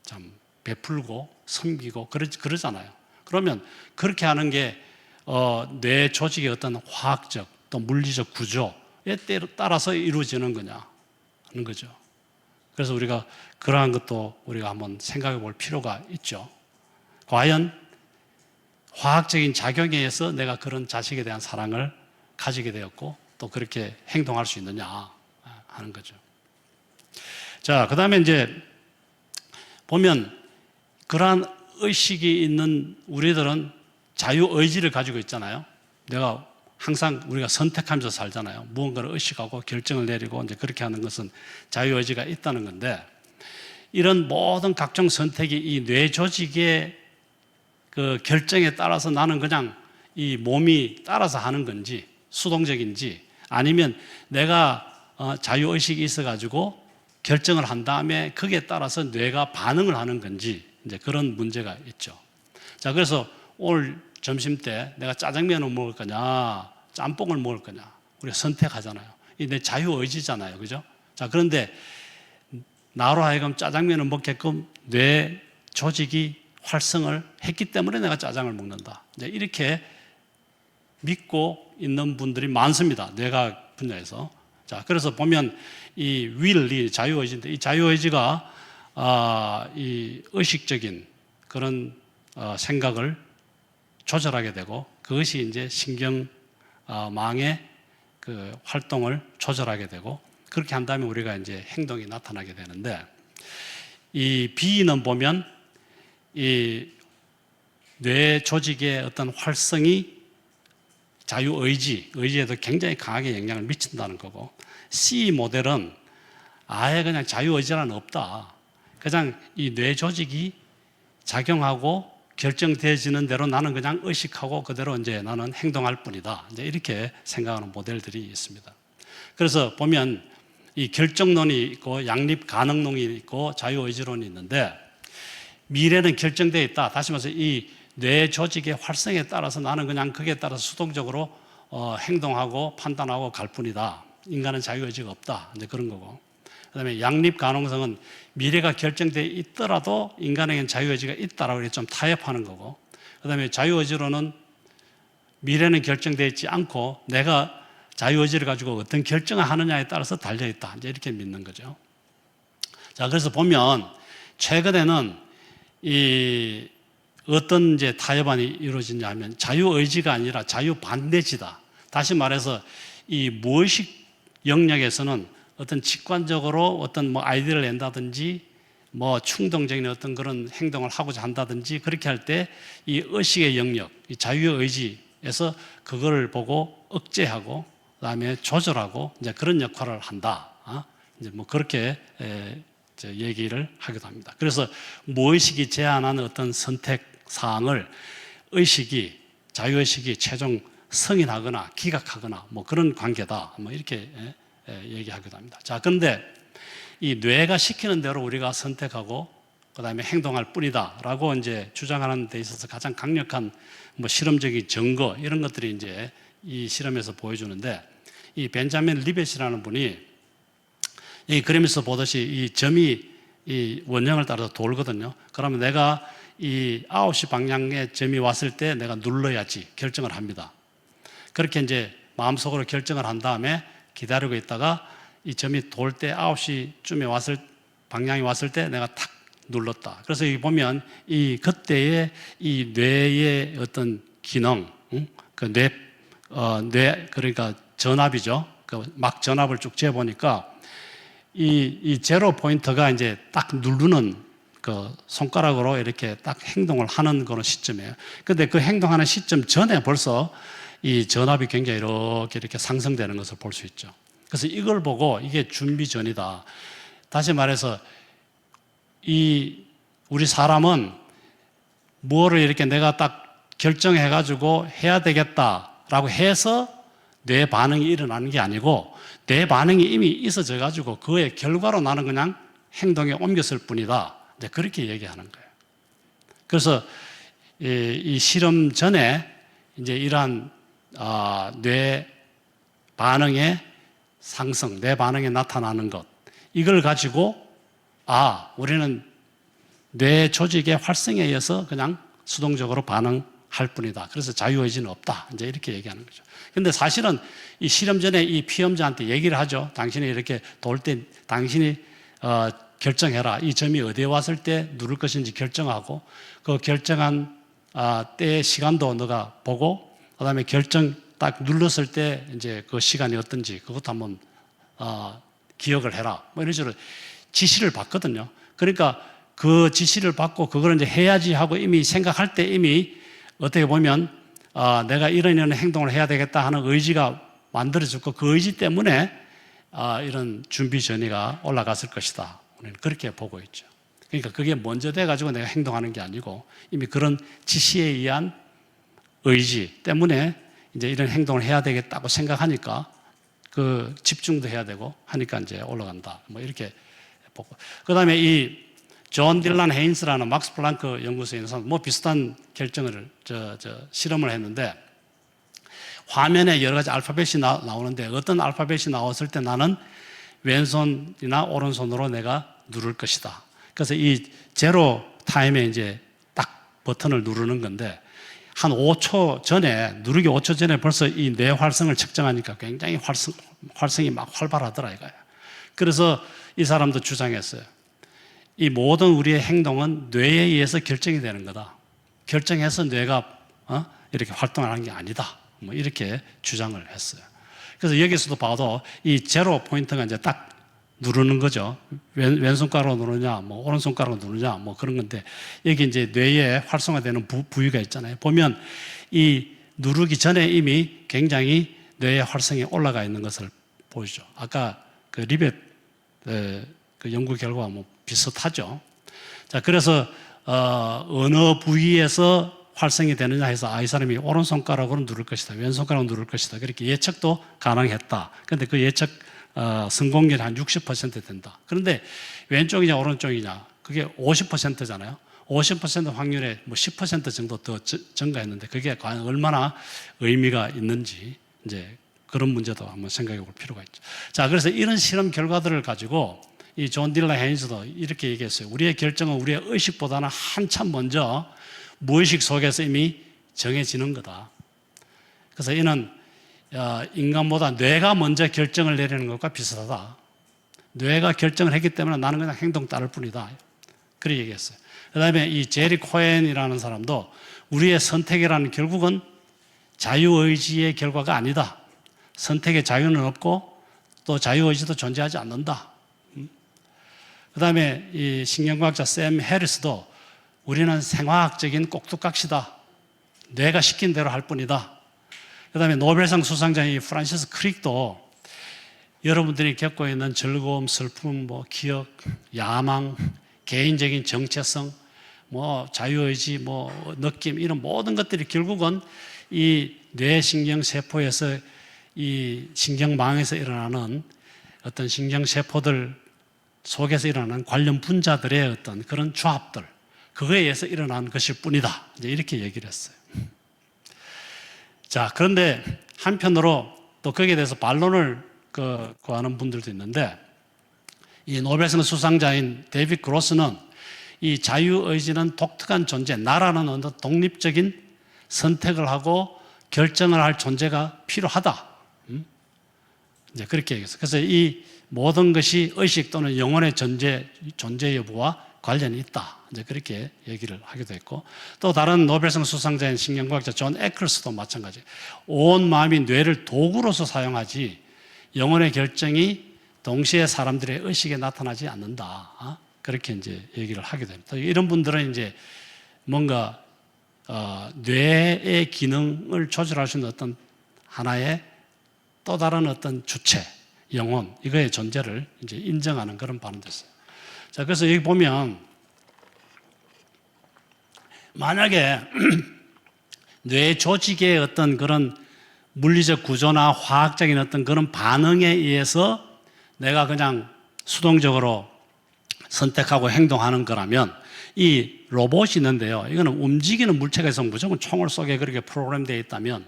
참 베풀고 섬기고 그러잖아요. 그러면 그렇게 하는 게 뇌 조직의 어떤 화학적 또 물리적 구조에 따라서 이루어지는 거냐 하는 거죠. 그래서 우리가 그러한 것도 우리가 한번 생각해 볼 필요가 있죠. 과연 화학적인 작용에 의해서 내가 그런 자식에 대한 사랑을 가지게 되었고 또 그렇게 행동할 수 있느냐 하는 거죠. 자, 그 다음에 이제 보면 그러한 의식이 있는 우리들은 자유의지를 가지고 있잖아요. 내가 항상 우리가 선택하면서 살잖아요. 무언가를 의식하고 결정을 내리고 이제 그렇게 하는 것은 자유의지가 있다는 건데, 이런 모든 각종 선택이 이 뇌 조직의 그 결정에 따라서 나는 그냥 이 몸이 따라서 하는 건지 수동적인지, 아니면 내가 자유의식이 있어가지고 결정을 한 다음에 거기에 따라서 뇌가 반응을 하는 건지 이제 그런 문제가 있죠. 자, 그래서 오늘 점심 때 내가 짜장면을 먹을 거냐 짬뽕을 먹을 거냐 우리가 선택하잖아요. 이 내 자유의지잖아요. 그죠? 자, 그런데 나로 하여금 짜장면을 먹게끔 뇌 조직이 활성을 했기 때문에 내가 짜장을 먹는다. 이제 이렇게 믿고 있는 분들이 많습니다. 뇌과학 분야에서. 자, 그래서 보면 이 이 자유의지인데, 이 자유의지가 이 의식적인 그런 생각을 조절하게 되고, 그것이 이제 신경망의 그 활동을 조절하게 되고, 그렇게 한다면 우리가 이제 행동이 나타나게 되는데, 이 B는 보면 이 뇌 조직의 어떤 활성이 의지에도 굉장히 강하게 영향을 미친다는 거고, C 모델은 아예 그냥 자유의지란 없다. 그냥 이 뇌 조직이 작용하고 결정되어지는 대로 나는 그냥 의식하고 그대로 이제 나는 행동할 뿐이다. 이제 이렇게 생각하는 모델들이 있습니다. 그래서 보면 이 결정론이 있고 양립 가능론이 있고 자유의지론이 있는데, 미래는 결정되어 있다. 다시 말해서 이 뇌 조직의 활성에 따라서 나는 그냥 거기에 따라서 수동적으로 행동하고 판단하고 갈 뿐이다. 인간은 자유의지가 없다. 이제 그런 거고. 그다음에 양립 가능성은 미래가 결정되어 있더라도 인간에게는 자유의지가 있다라고 좀 타협하는 거고, 그다음에 자유의지로는 미래는 결정되어 있지 않고 내가 자유의지를 가지고 어떤 결정을 하느냐에 따라서 달려 있다. 이제 이렇게 믿는 거죠. 자, 그래서 보면 최근에는 이 어떤 이제 타협안이 이루어지냐 하면 자유의지가 아니라 자유반대지다. 다시 말해서 이 무의식 영역에서는 어떤 직관적으로 어떤 뭐 아이디어를 낸다든지 뭐 충동적인 어떤 그런 행동을 하고자 한다든지 그렇게 할 때 이 의식의 영역, 이 자유의지에서 그거를 보고 억제하고 그다음에 조절하고 이제 그런 역할을 한다. 이제 뭐 그렇게 얘기를 하기도 합니다. 그래서 무의식이 제안하는 어떤 선택 사항을 자유의식이 최종 승인하거나 기각하거나 뭐 그런 관계다. 뭐 이렇게 얘기하기도 합니다. 자, 그런데 이 뇌가 시키는 대로 우리가 선택하고 그다음에 행동할 뿐이다라고 이제 주장하는 데 있어서 가장 강력한 뭐 실험적인 증거 이런 것들이 이제 이 실험에서 보여주는데, 이 벤자민 리벳이라는 분이 이 그림에서 보듯이 이 점이 이 원형을 따라서 돌거든요. 그러면 내가 이 9시 방향에 점이 왔을 때 내가 눌러야지 결정을 합니다. 그렇게 이제 마음속으로 결정을 한 다음에 기다리고 있다가 이 점이 돌 때 9시쯤에 방향이 왔을 때 내가 탁 눌렀다. 그래서 여기 보면 이 그때의 이 뇌의 어떤 기능, 그 그러니까 전압이죠. 그 막 전압을 쭉 재보니까 이 제로 포인트가 이제 딱 누르는 그 손가락으로 이렇게 딱 행동을 하는 그런 시점이에요. 근데 그 행동하는 시점 전에 벌써 이 전압이 굉장히 이렇게 상승되는 것을 볼 수 있죠. 그래서 이걸 보고 이게 준비 전이다. 다시 말해서 우리 사람은 뭐를 이렇게 내가 딱 결정해가지고 해야 되겠다라고 해서 뇌 반응이 일어나는 게 아니고 뇌 반응이 이미 있어져가지고 그의 결과로 나는 그냥 행동에 옮겼을 뿐이다. 이제 그렇게 얘기하는 거예요. 그래서 이 실험 전에 이제 이러한 뇌 반응의 상승, 뇌 반응에 나타나는 것, 이걸 가지고 우리는 뇌 조직의 활성에 의해서 그냥 수동적으로 반응할 뿐이다. 그래서 자유의지는 없다. 이제 이렇게 얘기하는 거죠. 근데 사실은 이 실험 전에 이 피험자한테 얘기를 하죠. 당신이 이렇게 돌 때 당신이 결정해라. 이 점이 어디에 왔을 때 누를 것인지 결정하고 그 결정한 때의 시간도 너가 보고 그다음에 결정 딱 눌렀을 때 이제 그 시간이 어떤지 그것도 한번 기억을 해라. 뭐 이런 식으로 지시를 받거든요. 그러니까 그 지시를 받고 그걸 이제 해야지 하고 이미 생각할 때 이미 어떻게 보면 내가 이런 행동을 해야 되겠다 하는 의지가 만들어졌고 그 의지 때문에 이런 준비 전이가 올라갔을 것이다. 우리는 그렇게 보고 있죠. 그러니까 그게 먼저 돼가지고 내가 행동하는 게 아니고 이미 그런 지시에 의한 의지 때문에 이제 이런 행동을 해야 되겠다고 생각하니까 그 집중도 해야 되고 하니까 이제 올라간다. 뭐 이렇게 보고. 그 다음에 이 존 딜란 헤인스라는 막스 플랑크 연구소에 있는 사람 뭐 비슷한 결정을 실험을 했는데 화면에 여러 가지 알파벳이 나오는데 어떤 알파벳이 나왔을 때 나는 왼손이나 오른손으로 내가 누를 것이다. 그래서 이 제로 타임에 이제 딱 버튼을 누르는 건데 한 5초 전에 누르기 5초 전에 벌써 이 뇌 활성을 측정하니까 굉장히 활성이 막 활발하더라 이거예요. 그래서 이 사람도 주장했어요. 이 모든 우리의 행동은 뇌에 의해서 결정이 되는 거다. 결정해서 뇌가 이렇게 활동을 하는 게 아니다. 뭐 이렇게 주장을 했어요. 그래서 여기서도 봐도 이 제로 포인트가 이제 딱 누르는 거죠. 왼손가락으로 누르냐, 뭐 오른손가락으로 누르냐, 뭐 그런 건데 여기 이제 뇌에 활성화되는 부위가 있잖아요. 보면 이 누르기 전에 이미 굉장히 뇌의 활성이 올라가 있는 것을 보이죠. 아까 그 리벳 그 연구 결과와 뭐 비슷하죠. 자, 그래서 어느 부위에서 활성이 되느냐 해서 이 사람이 오른손가락으로 누를 것이다, 왼손가락으로 누를 것이다, 그렇게 예측도 가능했다. 그런데 그 예측 성공률이 한 60% 된다. 그런데 왼쪽이냐 오른쪽이냐 그게 50%잖아요. 50% 확률에 뭐 10% 정도 더 증가했는데 그게 과연 얼마나 의미가 있는지 이제 그런 문제도 한번 생각해 볼 필요가 있죠. 자, 그래서 이런 실험 결과들을 가지고 이 존 딜러 헤인즈도 이렇게 얘기했어요. 우리의 결정은 우리의 의식보다는 한참 먼저 무의식 속에서 이미 정해지는 거다. 그래서 이는 인간보다 뇌가 먼저 결정을 내리는 것과 비슷하다. 뇌가 결정을 했기 때문에 나는 그냥 행동 따를 뿐이다. 그렇게 얘기했어요. 그 다음에 이 제리 코엔이라는 사람도 우리의 선택이라는 결국은 자유의지의 결과가 아니다. 선택의 자유는 없고 또 자유의지도 존재하지 않는다. 그 다음에 이 신경과학자 샘 해리스도 우리는 생화학적인 꼭두각시다. 뇌가 시킨 대로 할 뿐이다. 그 다음에 노벨상 수상자인 프란시스 크릭도 여러분들이 겪고 있는 즐거움, 슬픔, 뭐 기억, 야망, 개인적인 정체성, 뭐 자유의지, 뭐 느낌 이런 모든 것들이 결국은 이 뇌신경세포에서 이 신경망에서 일어나는 어떤 신경세포들 속에서 일어나는 관련 분자들의 어떤 그런 조합들 그거에 의해서 일어난 것일 뿐이다. 이제 이렇게 얘기를 했어요. 자, 그런데 한편으로 또 거기에 대해서 반론을 구하는 분들도 있는데 이 노벨상 수상자인 데이빗 그로스는 이 자유의지는 독특한 존재, 나라는 어떤 독립적인 선택을 하고 결정을 할 존재가 필요하다. 이제 그렇게 얘기했어요. 그래서 이 모든 것이 의식 또는 영혼의 존재 여부와 관련이 있다. 이제 그렇게 얘기를 하기도 했고, 또 다른 노벨상 수상자인 신경과학자 존 에클스도 마찬가지. 온 마음이 뇌를 도구로서 사용하지 영혼의 결정이 동시에 사람들의 의식에 나타나지 않는다. 그렇게 이제 얘기를 하게 됩니다. 이런 분들은 이제 뭔가 뇌의 기능을 조절할 수 있는 어떤 하나의 또 다른 어떤 주체, 영혼, 이거의 존재를 이제 인정하는 그런 발언됐어요. 자, 그래서 여기 보면 만약에 뇌 조직의 어떤 그런 물리적 구조나 화학적인 어떤 그런 반응에 의해서 내가 그냥 수동적으로 선택하고 행동하는 거라면 이 로봇이 있는데요. 이거는 움직이는 물체가 있으면 무조건 총을 쏘게 그렇게 프로그램되어 있다면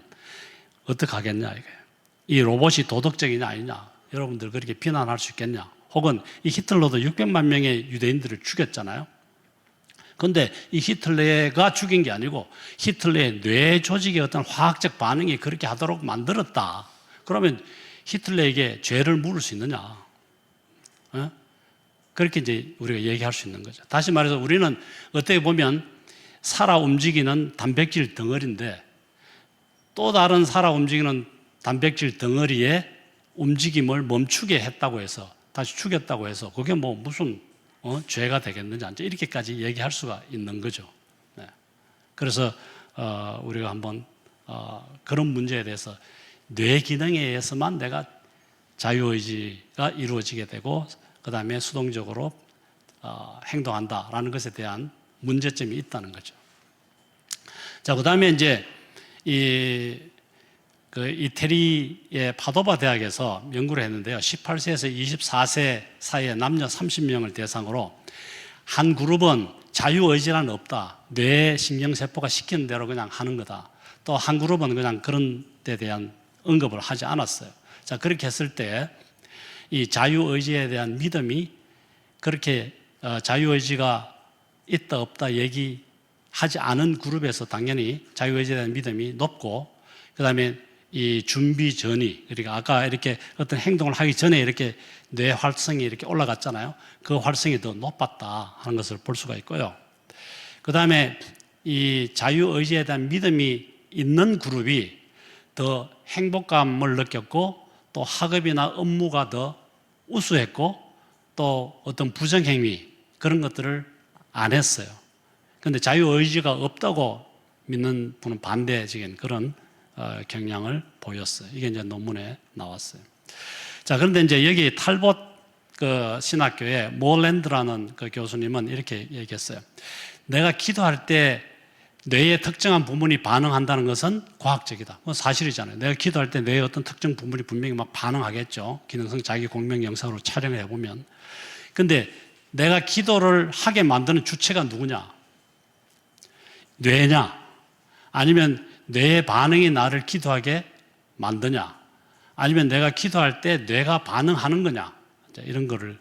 어떻게 하겠냐 이거예요. 이 로봇이 도덕적이냐 아니냐 여러분들 그렇게 비난할 수 있겠냐. 혹은 이 히틀러도 600만 명의 유대인들을 죽였잖아요. 그런데 이 히틀러가 죽인 게 아니고 히틀러의 뇌 조직의 어떤 화학적 반응이 그렇게 하도록 만들었다. 그러면 히틀러에게 죄를 물을 수 있느냐? 그렇게 이제 우리가 얘기할 수 있는 거죠. 다시 말해서 우리는 어떻게 보면 살아 움직이는 단백질 덩어리인데 또 다른 살아 움직이는 단백질 덩어리의 움직임을 멈추게 했다고 해서 다시 죽였다고 해서 그게 뭐 무슨 죄가 되겠느냐 이렇게까지 얘기할 수가 있는 거죠. 네. 그래서 우리가 한번 그런 문제에 대해서 뇌 기능에 의해서만 내가 자유의지가 이루어지게 되고 그 다음에 수동적으로 행동한다라는 것에 대한 문제점이 있다는 거죠. 자, 그 다음에 이제 이태리의 파도바 대학에서 연구를 했는데요. 18세에서 24세 사이의 남녀 30명을 대상으로 한 그룹은 자유의지란 없다. 뇌 신경세포가 시키는 대로 그냥 하는 거다. 또 한 그룹은 그냥 그런 데 대한 언급을 하지 않았어요. 자, 그렇게 했을 때 이 자유의지에 대한 믿음이 그렇게 자유의지가 있다 없다 얘기하지 않은 그룹에서 당연히 자유의지에 대한 믿음이 높고 그 다음에 이 준비 전이 그러니까 아까 이렇게 어떤 행동을 하기 전에 이렇게 뇌 활성이 이렇게 올라갔잖아요. 그 활성이 더 높았다 하는 것을 볼 수가 있고요. 그 다음에 이 자유의지에 대한 믿음이 있는 그룹이 더 행복감을 느꼈고 또 학업이나 업무가 더 우수했고 또 어떤 부정행위 그런 것들을 안 했어요. 그런데 자유의지가 없다고 믿는 분은 반대적인 그런 경향을 보였어요. 이게 이제 논문에 나왔어요. 자, 그런데 이제 여기 탈봇 그 신학교의 몰랜드라는 그 교수님은 이렇게 얘기했어요. 내가 기도할 때 뇌의 특정한 부분이 반응한다는 것은 과학적이다. 그건 사실이잖아요. 내가 기도할 때 뇌의 어떤 특정 부분이 분명히 막 반응하겠죠. 기능성 자기 공명 영상으로 촬영을 해보면. 근데 내가 기도를 하게 만드는 주체가 누구냐? 뇌냐? 아니면 뇌의 반응이 나를 기도하게 만드냐? 아니면 내가 기도할 때 뇌가 반응하는 거냐? 이런 거를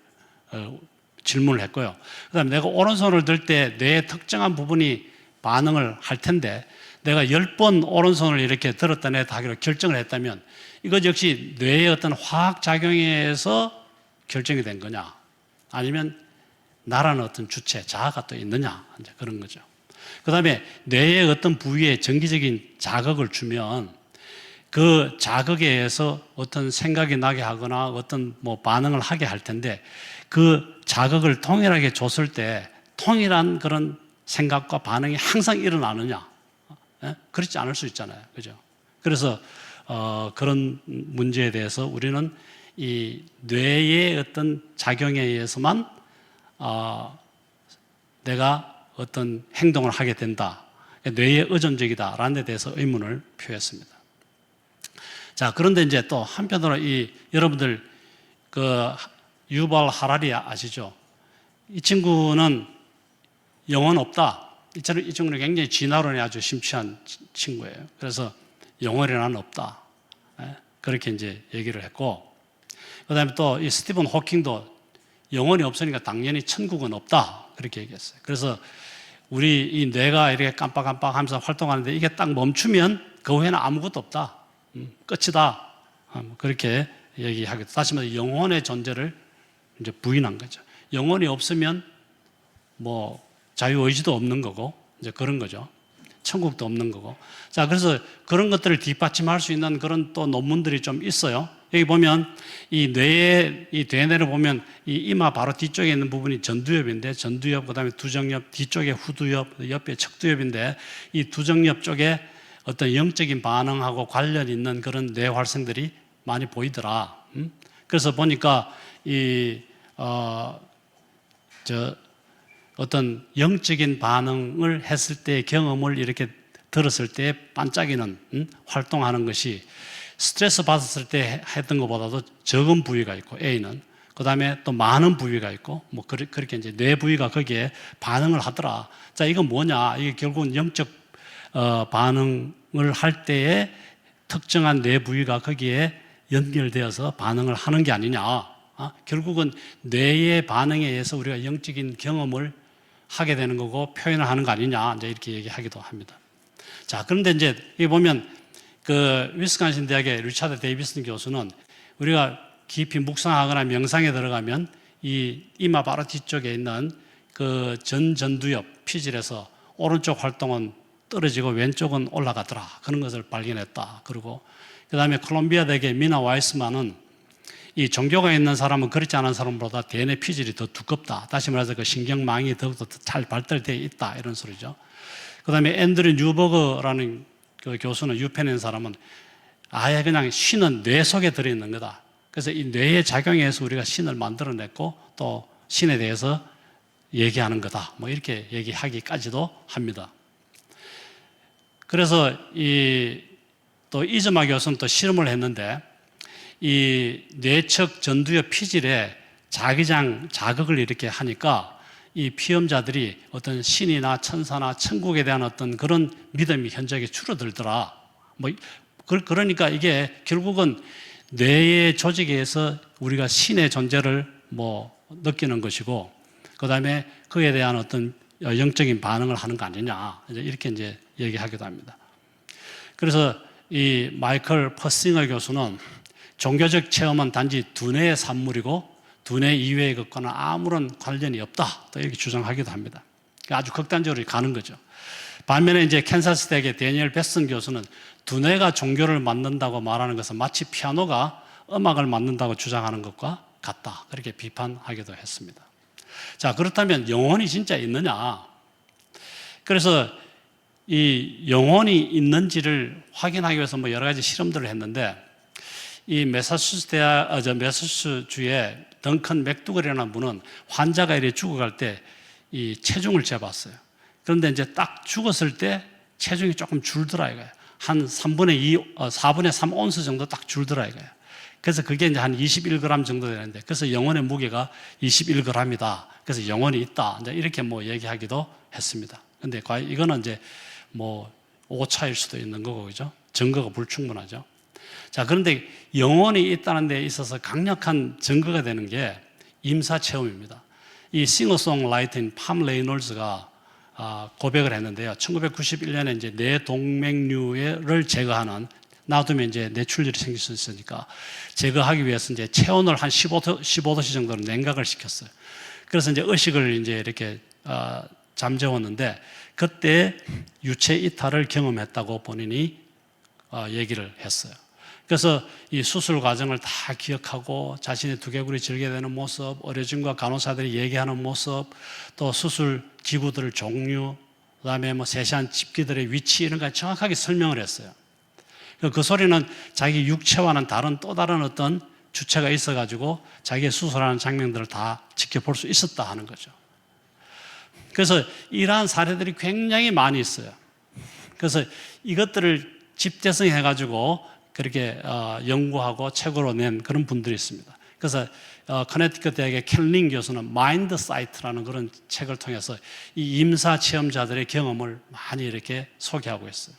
질문을 했고요. 그 다음에 내가 오른손을 들 때 뇌의 특정한 부분이 반응을 할 텐데 내가 10번 오른손을 이렇게 들었다 냈다 하기로 결정을 했다면 이것 역시 뇌의 어떤 화학작용에 의해서 결정이 된 거냐? 아니면 나라는 어떤 주체, 자아가 또 있느냐? 이제 그런 거죠. 그 다음에 뇌의 어떤 부위에 정기적인 자극을 주면 그 자극에 의해서 어떤 생각이 나게 하거나 어떤 뭐 반응을 하게 할 텐데 그 자극을 동일하게 줬을 때 동일한 그런 생각과 반응이 항상 일어나느냐? 그렇지 않을 수 있잖아요. 그죠? 그래서 그런 문제에 대해서 우리는 이 뇌의 어떤 작용에 의해서만 내가 어떤 행동을 하게 된다. 뇌에 의존적이다라는 데 대해서 의문을 표했습니다. 자, 그런데 이제 또 한편으로 여러분들 그 유발 하라리 아시죠? 이 친구는 영혼 없다. 이 친구는 굉장히 진화론에 아주 심취한 친구예요. 그래서 영혼이란 없다. 그렇게 이제 얘기를 했고, 그 다음에 또 이 스티븐 호킹도 영혼이 없으니까 당연히 천국은 없다. 그렇게 얘기했어요. 그래서 우리 이 뇌가 이렇게 깜빡깜빡 하면서 활동하는데 이게 딱 멈추면 그 후에는 아무것도 없다. 끝이다. 그렇게 얘기하겠다. 다시 말해서 영혼의 존재를 이제 부인한 거죠. 영혼이 없으면 뭐 자유의지도 없는 거고, 이제 그런 거죠. 천국도 없는 거고. 자, 그래서 그런 것들을 뒷받침할 수 있는 그런 또 논문들이 좀 있어요. 여기 보면 이 뇌의 이 대뇌를 보면 이 이마 바로 뒤쪽에 있는 부분이 전두엽인데, 전두엽, 그 다음에 두정엽, 뒤쪽에 후두엽, 옆에 척두엽인데, 이 두정엽 쪽에 어떤 영적인 반응하고 관련 있는 그런 뇌 활성들이 많이 보이더라. 그래서 보니까 어떤 영적인 반응을 했을 때 경험을 이렇게 들었을 때 반짝이는 활동하는 것이 스트레스 받았을 때 했던 것보다도 적은 부위가 있고 A는 그 다음에 또 많은 부위가 있고 뭐 그렇게 이제 뇌 부위가 거기에 반응을 하더라. 자, 이건 뭐냐? 이게 결국은 영적 반응을 할 때에 특정한 뇌 부위가 거기에 연결되어서 반응을 하는 게 아니냐? 결국은 뇌의 반응에 의해서 우리가 영적인 경험을 하게 되는 거고 표현을 하는 거 아니냐, 이제 이렇게 얘기하기도 합니다. 자, 그런데 이제 여기 보면 그 위스콘신 대학의 리차드 데이비슨 교수는 우리가 깊이 묵상하거나 명상에 들어가면 이 이마 바로 뒤쪽에 있는 그 전두엽 피질에서 오른쪽 활동은 떨어지고 왼쪽은 올라가더라. 그런 것을 발견했다. 그리고 그 다음에 콜롬비아 대학의 미나 와이스만은 이 종교가 있는 사람은 그렇지 않은 사람보다 대뇌 피질이 더 두껍다. 다시 말해서 그 신경망이 더욱더 잘 발달되어 있다. 이런 소리죠. 그 다음에 앤드류 뉴버그라는 그 교수는 유펜인 사람은 아예 그냥 신은 뇌 속에 들어있는 거다. 그래서 이 뇌의 작용에 의해서 우리가 신을 만들어냈고 또 신에 대해서 얘기하는 거다. 뭐 이렇게 얘기하기까지도 합니다. 그래서 또 이즈마 교수는 또 실험을 했는데 이 뇌측 전두엽 피질에 자기장 자극을 이렇게 하니까 이 피험자들이 어떤 신이나 천사나 천국에 대한 어떤 그런 믿음이 현저하게 줄어들더라. 그러니까 이게 결국은 뇌의 조직에 의해서 우리가 신의 존재를 느끼는 것이고, 그 다음에 그에 대한 어떤 영적인 반응을 하는 거 아니냐. 이렇게 이제 얘기하기도 합니다. 그래서 이 마이클 퍼싱어 교수는 종교적 체험은 단지 두뇌의 산물이고 두뇌 이외의 것과는 아무런 관련이 없다. 또 이렇게 주장하기도 합니다. 아주 극단적으로 가는 거죠. 반면에 이제 캔사스 대학의 데니엘 베슨 교수는 두뇌가 종교를 만든다고 말하는 것은 마치 피아노가 음악을 만든다고 주장하는 것과 같다. 그렇게 비판하기도 했습니다. 자, 그렇다면 영혼이 진짜 있느냐? 그래서 이 영혼이 있는지를 확인하기 위해서 뭐 여러 가지 실험들을 했는데, 이 매사추세츠주의 덩컨 맥두걸이라는 분은 환자가 이렇게 죽어갈 때 이 체중을 재봤어요. 그런데 이제 딱 죽었을 때 체중이 조금 줄더라 이거예요. 한 4분의 3 온스 정도 딱 줄더라 이거예요. 그래서 그게 이제 한 21g 정도 되는데, 그래서 영혼의 무게가 21g이다. 그래서 영혼이 있다. 이제 이렇게 뭐 얘기하기도 했습니다. 근데 과연 이거는 이제 뭐 오차일 수도 있는 거고, 그죠? 증거가 불충분하죠. 자, 그런데 영혼이 있다는 데 있어서 강력한 증거가 되는 게 임사 체험입니다. 이 싱어송라이터인 팜 레이놀즈가 고백을 했는데요. 1991년에 이제 뇌동맥류를 제거하는, 놔두면 이제 뇌출혈이 생길 수 있으니까 제거하기 위해서 이제 체온을 한 15도씨 정도로 냉각을 시켰어요. 그래서 이제 의식을 이제 이렇게 잠재웠는데, 그때 유체 이탈을 경험했다고 본인이 얘기를 했어요. 그래서 이 수술 과정을 다 기억하고 자신의 두개골이 절개되는 모습, 의료진과 간호사들이 얘기하는 모습, 또 수술 기구들의 종류, 그다음에 뭐 세세한 집기들의 위치, 이런 걸 정확하게 설명을 했어요. 그 소리는 자기 육체와는 다른 또 다른 어떤 주체가 있어가지고 자기의 수술하는 장면들을 다 지켜볼 수 있었다 하는 거죠. 그래서 이러한 사례들이 굉장히 많이 있어요. 그래서 이것들을 집대성해가지고 그렇게 연구하고 책으로 낸 그런 분들이 있습니다. 그래서 커네티컷 대학의 켈링 교수는 마인드 사이트라는 그런 책을 통해서 이 임사 체험자들의 경험을 많이 이렇게 소개하고 있어요.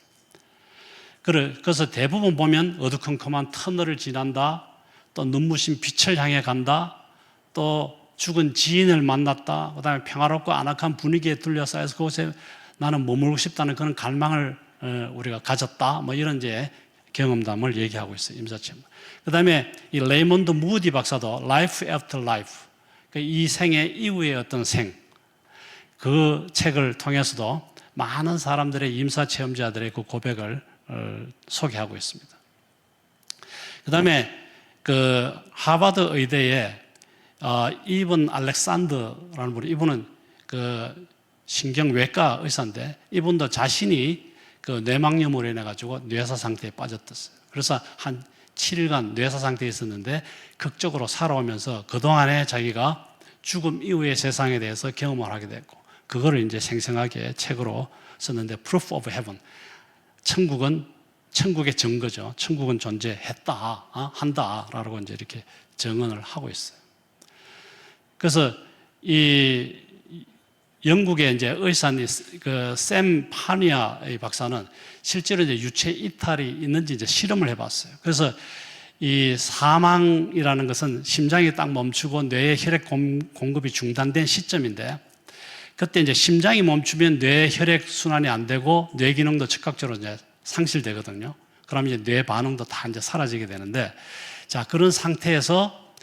그래서 대부분 보면 어두컴컴한 터널을 지난다, 또 눈부신 빛을 향해 간다, 또 죽은 지인을 만났다, 그 다음에 평화롭고 안락한 분위기에 둘러싸여서 그곳에 나는 머물고 싶다는 그런 갈망을 우리가 가졌다, 뭐 이런 이제 경험담을 얘기하고 있어요. 임사체험. 그 다음에 이 레이몬드 무디 박사도 Life After Life, 이 생애 이후의 어떤 생, 그 책을 통해서도 많은 사람들의 임사체험자들의 그 고백을 소개하고 있습니다. 그 다음에 그 하버드 의대에 이븐 알렉산더라는 분이, 이분은 그 신경외과 의사인데, 이분도 자신이 그 뇌막염으로 인해 가지고 뇌사 상태에 빠졌었어요. 그래서 한 7일간 뇌사 상태에 있었는데 극적으로 살아오면서 그동안에 자기가 죽음 이후의 세상에 대해서 경험을 하게 됐고, 그거를 이제 생생하게 책으로 썼는데, Proof of Heaven, 천국의 증거죠. 천국은 존재했다, 한다라고 이제 이렇게 증언을 하고 있어요. 그래서 이 영국의 이제 의사인 샘 파니아 박사는 실제로 이제 유체 이탈이 있는지 이제 실험을 해봤어요. 그래서 이 사망이라는 것은 심장이 딱 멈추고 뇌의 혈액 공급이 중단된 시점인데, 그때 이제 심장이 멈추면 뇌 혈액 순환이 안 되고 뇌 기능도 즉각적으로 이제 상실되거든요. 그러면 이제 뇌 반응도 다 이제 사라지게 되는데, 자, 그런 상태에서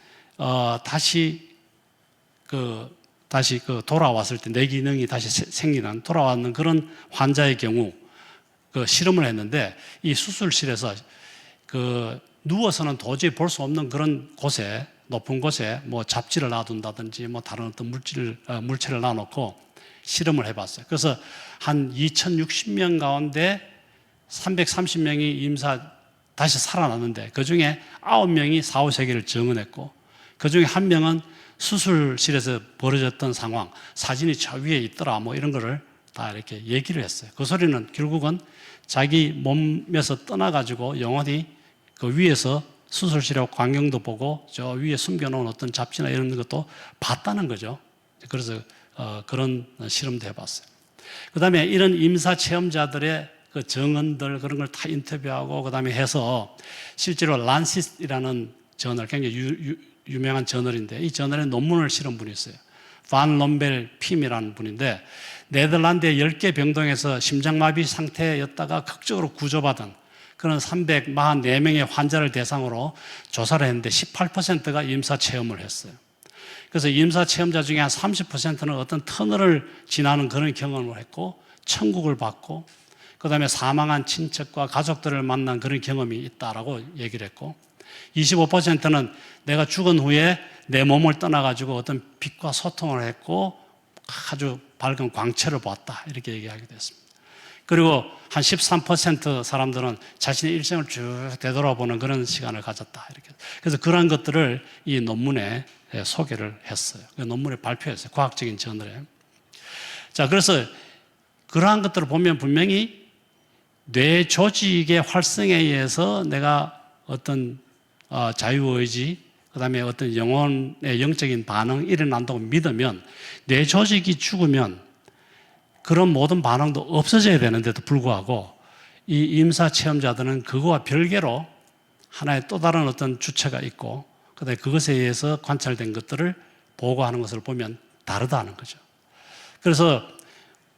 다시 돌아왔을 때 뇌 기능이 다시 생기는, 돌아왔는 그런 환자의 경우 그 실험을 했는데, 이 수술실에서 누워서는 도저히 볼 수 없는 그런 곳에, 높은 곳에 뭐 잡지를 놔둔다든지 뭐 다른 어떤 물체를 놔놓고 실험을 해봤어요. 그래서 한 2060명 가운데 330명이 다시 살아났는데, 그 중에 9명이 사후세계를 증언했고, 그 중에 1명은 수술실에서 벌어졌던 상황, 사진이 저 위에 있더라, 뭐 이런 거를 다 이렇게 얘기를 했어요. 그 소리는 결국은 자기 몸에서 떠나가지고 영혼이 그 위에서 수술실하고 광경도 보고 저 위에 숨겨놓은 어떤 잡지나 이런 것도 봤다는 거죠. 그래서 그런 실험도 해봤어요. 그 다음에 이런 임사 체험자들의 그 증언들, 그런 걸 다 인터뷰하고 그 다음에 해서 실제로 란시스이라는 저널, 굉장히 유명한 저널인데, 이 저널에 논문을 실은 분이 있어요. 반 롬벨 핌이라는 분인데, 네덜란드의 10개 병동에서 심장마비 상태였다가 극적으로 구조받은 그런 344명의 환자를 대상으로 조사를 했는데 18%가 임사체험을 했어요. 그래서 임사체험자 중에 한 30%는 어떤 터널을 지나는 그런 경험을 했고, 천국을 봤고, 그 다음에 사망한 친척과 가족들을 만난 그런 경험이 있다라고 얘기를 했고, 25%는 내가 죽은 후에 내 몸을 떠나가지고 어떤 빛과 소통을 했고 아주 밝은 광채를 보았다, 이렇게 얘기하게 됐습니다. 그리고 한 13% 사람들은 자신의 일생을 쭉 되돌아보는 그런 시간을 가졌다. 이렇게. 그래서 그러한 것들을 이 논문에 소개를 했어요. 그 논문에 발표했어요. 과학적인 저널에. 자, 그래서 그러한 것들을 보면 분명히 뇌 조직의 활성에 의해서 내가 어떤 자유의지, 그 다음에 어떤 영혼의 영적인 반응이 일어난다고 믿으면 뇌 조직이 죽으면 그런 모든 반응도 없어져야 되는데도 불구하고 이 임사 체험자들은 그거와 별개로 하나의 또 다른 어떤 주체가 있고 그다음에 그것에 의해서 관찰된 것들을 보고하는 것을 보면 다르다는 거죠. 그래서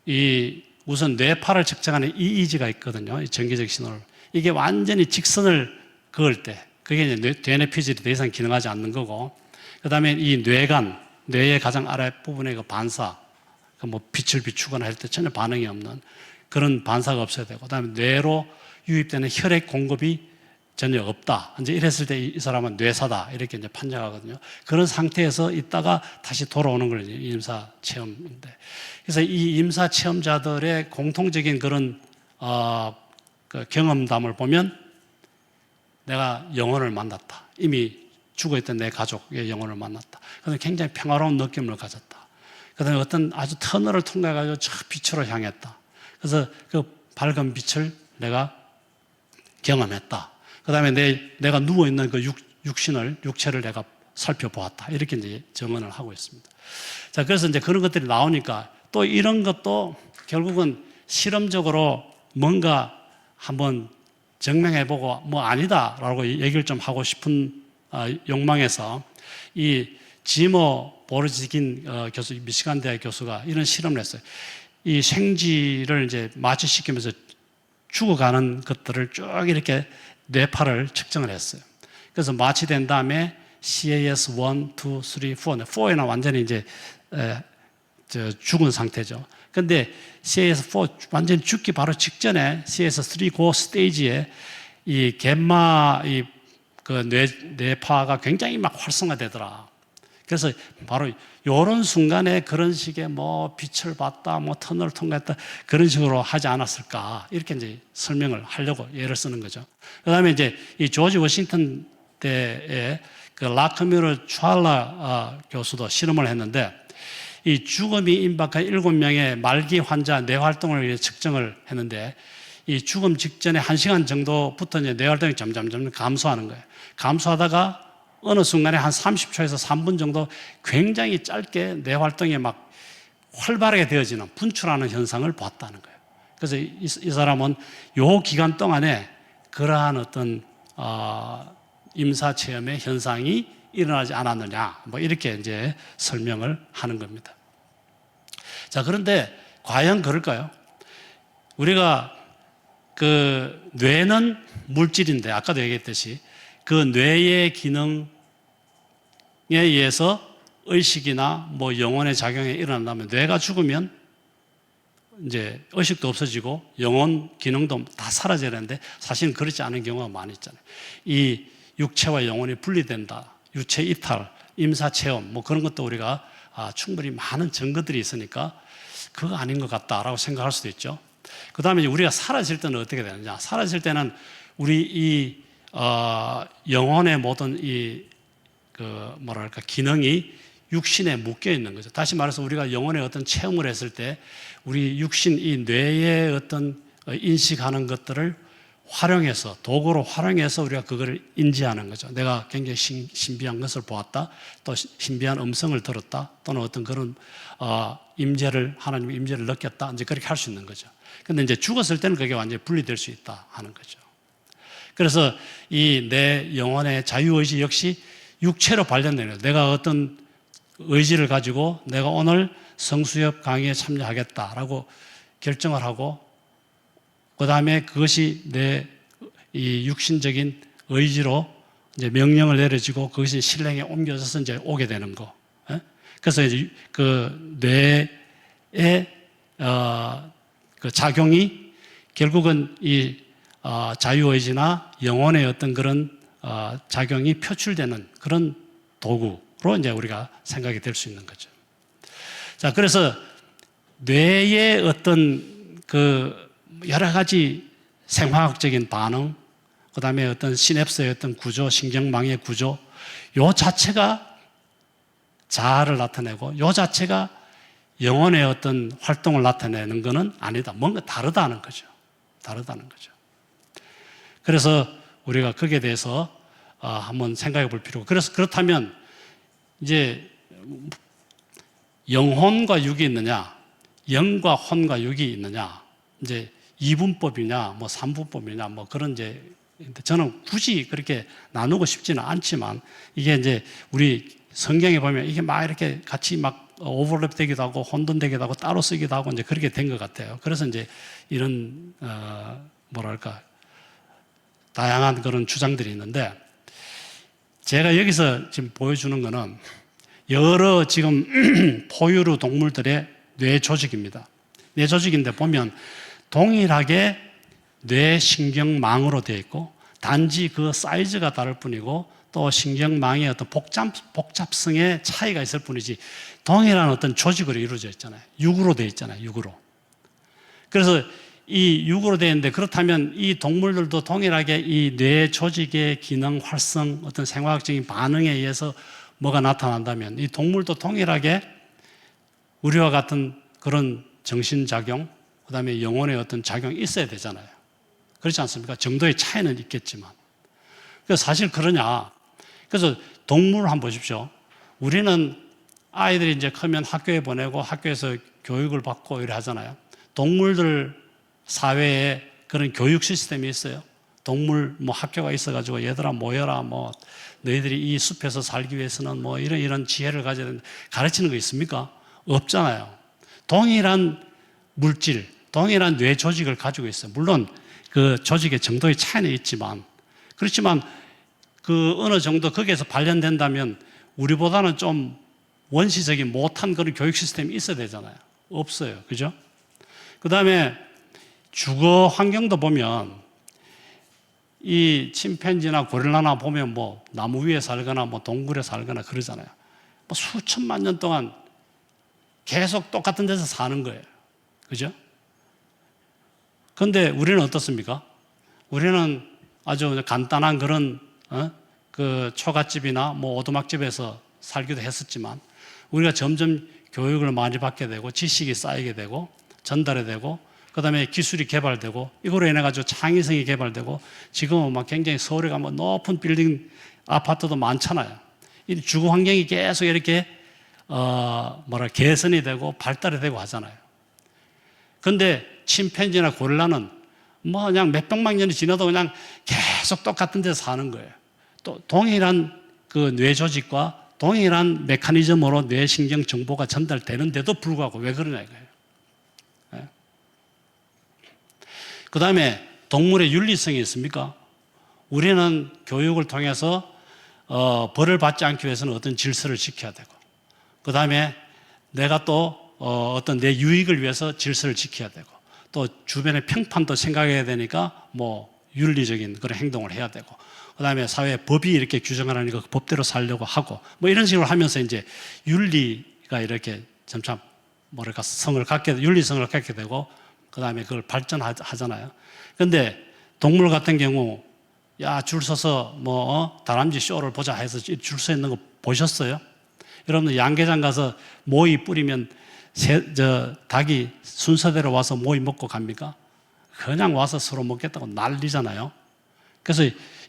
이 우선 뇌파를 측정하는 EEG가 있거든요. 이 전기적 신호를. 이게 완전히 직선을 그을 때 그게 이제 뇌내 피질이 더 이상 기능하지 않는 거고 그다음에 이 뇌간, 뇌의 가장 아랫부분의 그 반사 뭐 빛을 비추거나 할 때 전혀 반응이 없는 그런 반사가 없어야 되고 그다음에 뇌로 유입되는 혈액 공급이 전혀 없다. 이제 이랬을 때 이 사람은 뇌사다 이렇게 이제 판정하거든요. 그런 상태에서 있다가 다시 돌아오는 걸 이제 임사 체험인데, 그래서 이 임사 체험자들의 공통적인 그런 그 경험담을 보면 내가 영혼을 만났다. 이미 죽어있던 내 가족의 영혼을 만났다. 그래서 굉장히 평화로운 느낌을 가졌다. 그다음에 어떤 아주 터널을 통과해가지고 저 빛으로 향했다. 그래서 그 밝은 빛을 내가 경험했다. 그다음에 내가 누워 있는 그 육체를 내가 살펴보았다. 이렇게 이제 증언을 하고 있습니다. 자, 그래서 이제 그런 것들이 나오니까 또 이런 것도 결국은 실험적으로 뭔가 한번 증명해보고 뭐 아니다라고 얘기를 좀 하고 싶은 욕망에서 이 지모 보르지긴 교수, 미시간 대학 교수가 이런 실험을 했어요. 이 생쥐를 이제 마취시키면서 죽어가는 것들을 쭉 이렇게 뇌파를 측정을 했어요. 그래서 마취된 다음에 CAS 1, 2, 3, 4는 4에는 완전히 이제 죽은 상태죠. 근데 CAS4 완전히 죽기 바로 직전에 CAS3 고 스테이지에 이 갬마 그 뇌파가 굉장히 막 활성화되더라. 그래서 바로 이런 순간에 그런 식의 뭐 빛을 봤다, 뭐 터널을 통과했다 그런 식으로 하지 않았을까 이렇게 이제 설명을 하려고 예를 쓰는 거죠. 그다음에 이제 이 조지 워싱턴 대의 그 라크뮤르 촤알라 교수도 실험을 했는데 이 죽음이 임박한 7명의 말기 환자 뇌 활동을 위해 측정을 했는데 이 죽음 직전에 1시간 정도부터 이제 뇌 활동이 점점 감소하는 거예요. 감소하다가 어느 순간에 한 30초에서 3분 정도 굉장히 짧게 뇌 활동이 막 활발하게 되어지는 분출하는 현상을 봤다는 거예요. 그래서 이 사람은 요 기간 동안에 그러한 어떤 임사 체험의 현상이 일어나지 않았느냐, 뭐 이렇게 이제 설명을 하는 겁니다. 자, 그런데 과연 그럴까요? 우리가 그 뇌는 물질인데 아까도 얘기했듯이 그 뇌의 기능에 의해서 의식이나 뭐 영혼의 작용이 일어난다면 뇌가 죽으면 이제 의식도 없어지고 영혼 기능도 다 사라져야 되는데 사실은 그렇지 않은 경우가 많이 있잖아요. 이 육체와 영혼이 분리된다. 유체 이탈, 임사체험 뭐 그런 것도 우리가 충분히 많은 증거들이 있으니까 그거 아닌 것 같다라고 생각할 수도 있죠. 그 다음에 우리가 사라질 때는 어떻게 되느냐. 사라질 때는 우리 이 영혼의 모든 기능이 육신에 묶여 있는 거죠. 다시 말해서 우리가 영혼의 어떤 체험을 했을 때 우리 육신, 이 뇌의 어떤 인식하는 것들을 활용해서, 도구로 활용해서 우리가 그거를 인지하는 거죠. 내가 굉장히 신비한 것을 보았다, 또 신비한 음성을 들었다, 또는 어떤 그런 하나님의 임재를 느꼈다, 이제 그렇게 할 수 있는 거죠. 근데 이제 죽었을 때는 그게 완전히 분리될 수 있다 하는 거죠. 그래서 이 내 영혼의 자유의지 역시 육체로 발견되는 거예요. 내가 어떤 의지를 가지고 내가 오늘 성수협 강의에 참여하겠다라고 결정을 하고 그 다음에 그것이 내 이 육신적인 의지로 이제 명령을 내려지고 그것이 실행에 옮겨져서 이제 오게 되는 거. 그래서 이제 그 뇌의 그 작용이 결국은 이 자유의지나 영혼의 어떤 그런 작용이 표출되는 그런 도구로 이제 우리가 생각이 될 수 있는 거죠. 자, 그래서 뇌의 어떤 그 여러 가지 생화학적인 반응, 그 다음에 어떤 시냅스의 어떤 구조, 신경망의 구조, 요 자체가 자아를 나타내고 요 자체가 영혼의 어떤 활동을 나타내는 것은 아니다. 뭔가 다르다는 거죠. 다르다는 거죠. 그래서 우리가 거기에 대해서 한번 생각해 볼 필요가. 그래서 그렇다면 이제 영혼과 육이 있느냐, 영과 혼과 육이 있느냐, 이제 이분법이냐, 뭐 삼분법이냐, 뭐 그런 이제 저는 굳이 그렇게 나누고 싶지는 않지만 이게 이제 우리 성경에 보면 이게 막 이렇게 같이 막 오버랩 되기도 하고 혼돈되기도 하고 따로 쓰기도 하고 이제 그렇게 된 것 같아요. 그래서 이제 이런 뭐랄까 다양한 그런 주장들이 있는데 제가 여기서 지금 보여주는 거는 여러 지금 포유류 동물들의 뇌 조직입니다. 뇌 조직인데 보면 동일하게 뇌신경망으로 되어 있고 단지 그 사이즈가 다를 뿐이고 또 신경망의 어떤 복잡성의 차이가 있을 뿐이지 동일한 어떤 조직으로 이루어져 있잖아요. 육으로 되어 있잖아요. 육으로. 그래서 이 육으로 되어 있는데 그렇다면 이 동물들도 동일하게 이 뇌 조직의 기능, 활성, 어떤 생화학적인 반응에 의해서 뭐가 나타난다면 이 동물도 동일하게 우리와 같은 그런 정신작용, 그 다음에 영혼의 어떤 작용이 있어야 되잖아요. 그렇지 않습니까? 정도의 차이는 있겠지만. 그래서 사실 그러냐. 그래서 동물을 한번 보십시오. 우리는 아이들이 이제 크면 학교에 보내고 학교에서 교육을 받고 이래 하잖아요. 동물들 사회에 그런 교육 시스템이 있어요. 동물 뭐 학교가 있어가지고 얘들아 모여라 뭐 너희들이 이 숲에서 살기 위해서는 뭐 이런 지혜를 가져야 된다. 가르치는 거 있습니까? 없잖아요. 동일한 물질, 동일한 뇌 조직을 가지고 있어요. 물론 그 조직의 정도의 차이는 있지만 그렇지만 그 어느 정도 거기에서 발현된다면 우리보다는 좀 원시적인 못한 그런 교육 시스템이 있어야 되잖아요. 없어요. 그죠? 그 다음에 주거 환경도 보면 이 침팬지나 고릴라나 보면 뭐 나무 위에 살거나 뭐 동굴에 살거나 그러잖아요. 뭐 수천만 년 동안 계속 똑같은 데서 사는 거예요. 그죠? 그런데 우리는 어떻습니까? 우리는 아주 간단한 그런 그 초가집이나 뭐 오두막집에서 살기도 했었지만 우리가 점점 교육을 많이 받게 되고 지식이 쌓이게 되고 전달이 되고 그 다음에 기술이 개발되고 이거로 인해 가지고 창의성이 개발되고 지금은 막 굉장히 서울에 가면 높은 빌딩 아파트도 많잖아요. 이 주거 환경이 계속 이렇게 개선이 되고 발달이 되고 하잖아요. 그런데 침팬지나 고릴라는 뭐 그냥 몇백만 년이 지나도 그냥 계속 똑같은 데서 사는 거예요. 또 동일한 그 뇌 조직과 동일한 메커니즘으로 뇌신경 정보가 전달되는데도 불구하고 왜 그러냐 이거예요. 네. 그 다음에 동물의 윤리성이 있습니까? 우리는 교육을 통해서 벌을 받지 않기 위해서는 어떤 질서를 지켜야 되고 그 다음에 내가 또 어떤 내 유익을 위해서 질서를 지켜야 되고 또 주변의 평판도 생각해야 되니까 뭐 윤리적인 그런 행동을 해야 되고 그 다음에 사회에 법이 이렇게 규정을 하니까 그 법대로 살려고 하고 뭐 이런 식으로 하면서 이제 윤리가 이렇게 점차 뭐랄까 윤리성을 갖게 되고 그 다음에 그걸 발전하잖아요. 그런데 동물 같은 경우 야, 줄 서서 뭐 다람쥐 쇼를 보자 해서 줄 서 있는 거 보셨어요? 여러분들 양계장 가서 모이 뿌리면 닭이 순서대로 와서 모이 먹고 갑니까? 그냥 와서 서로 먹겠다고 난리잖아요. 그래서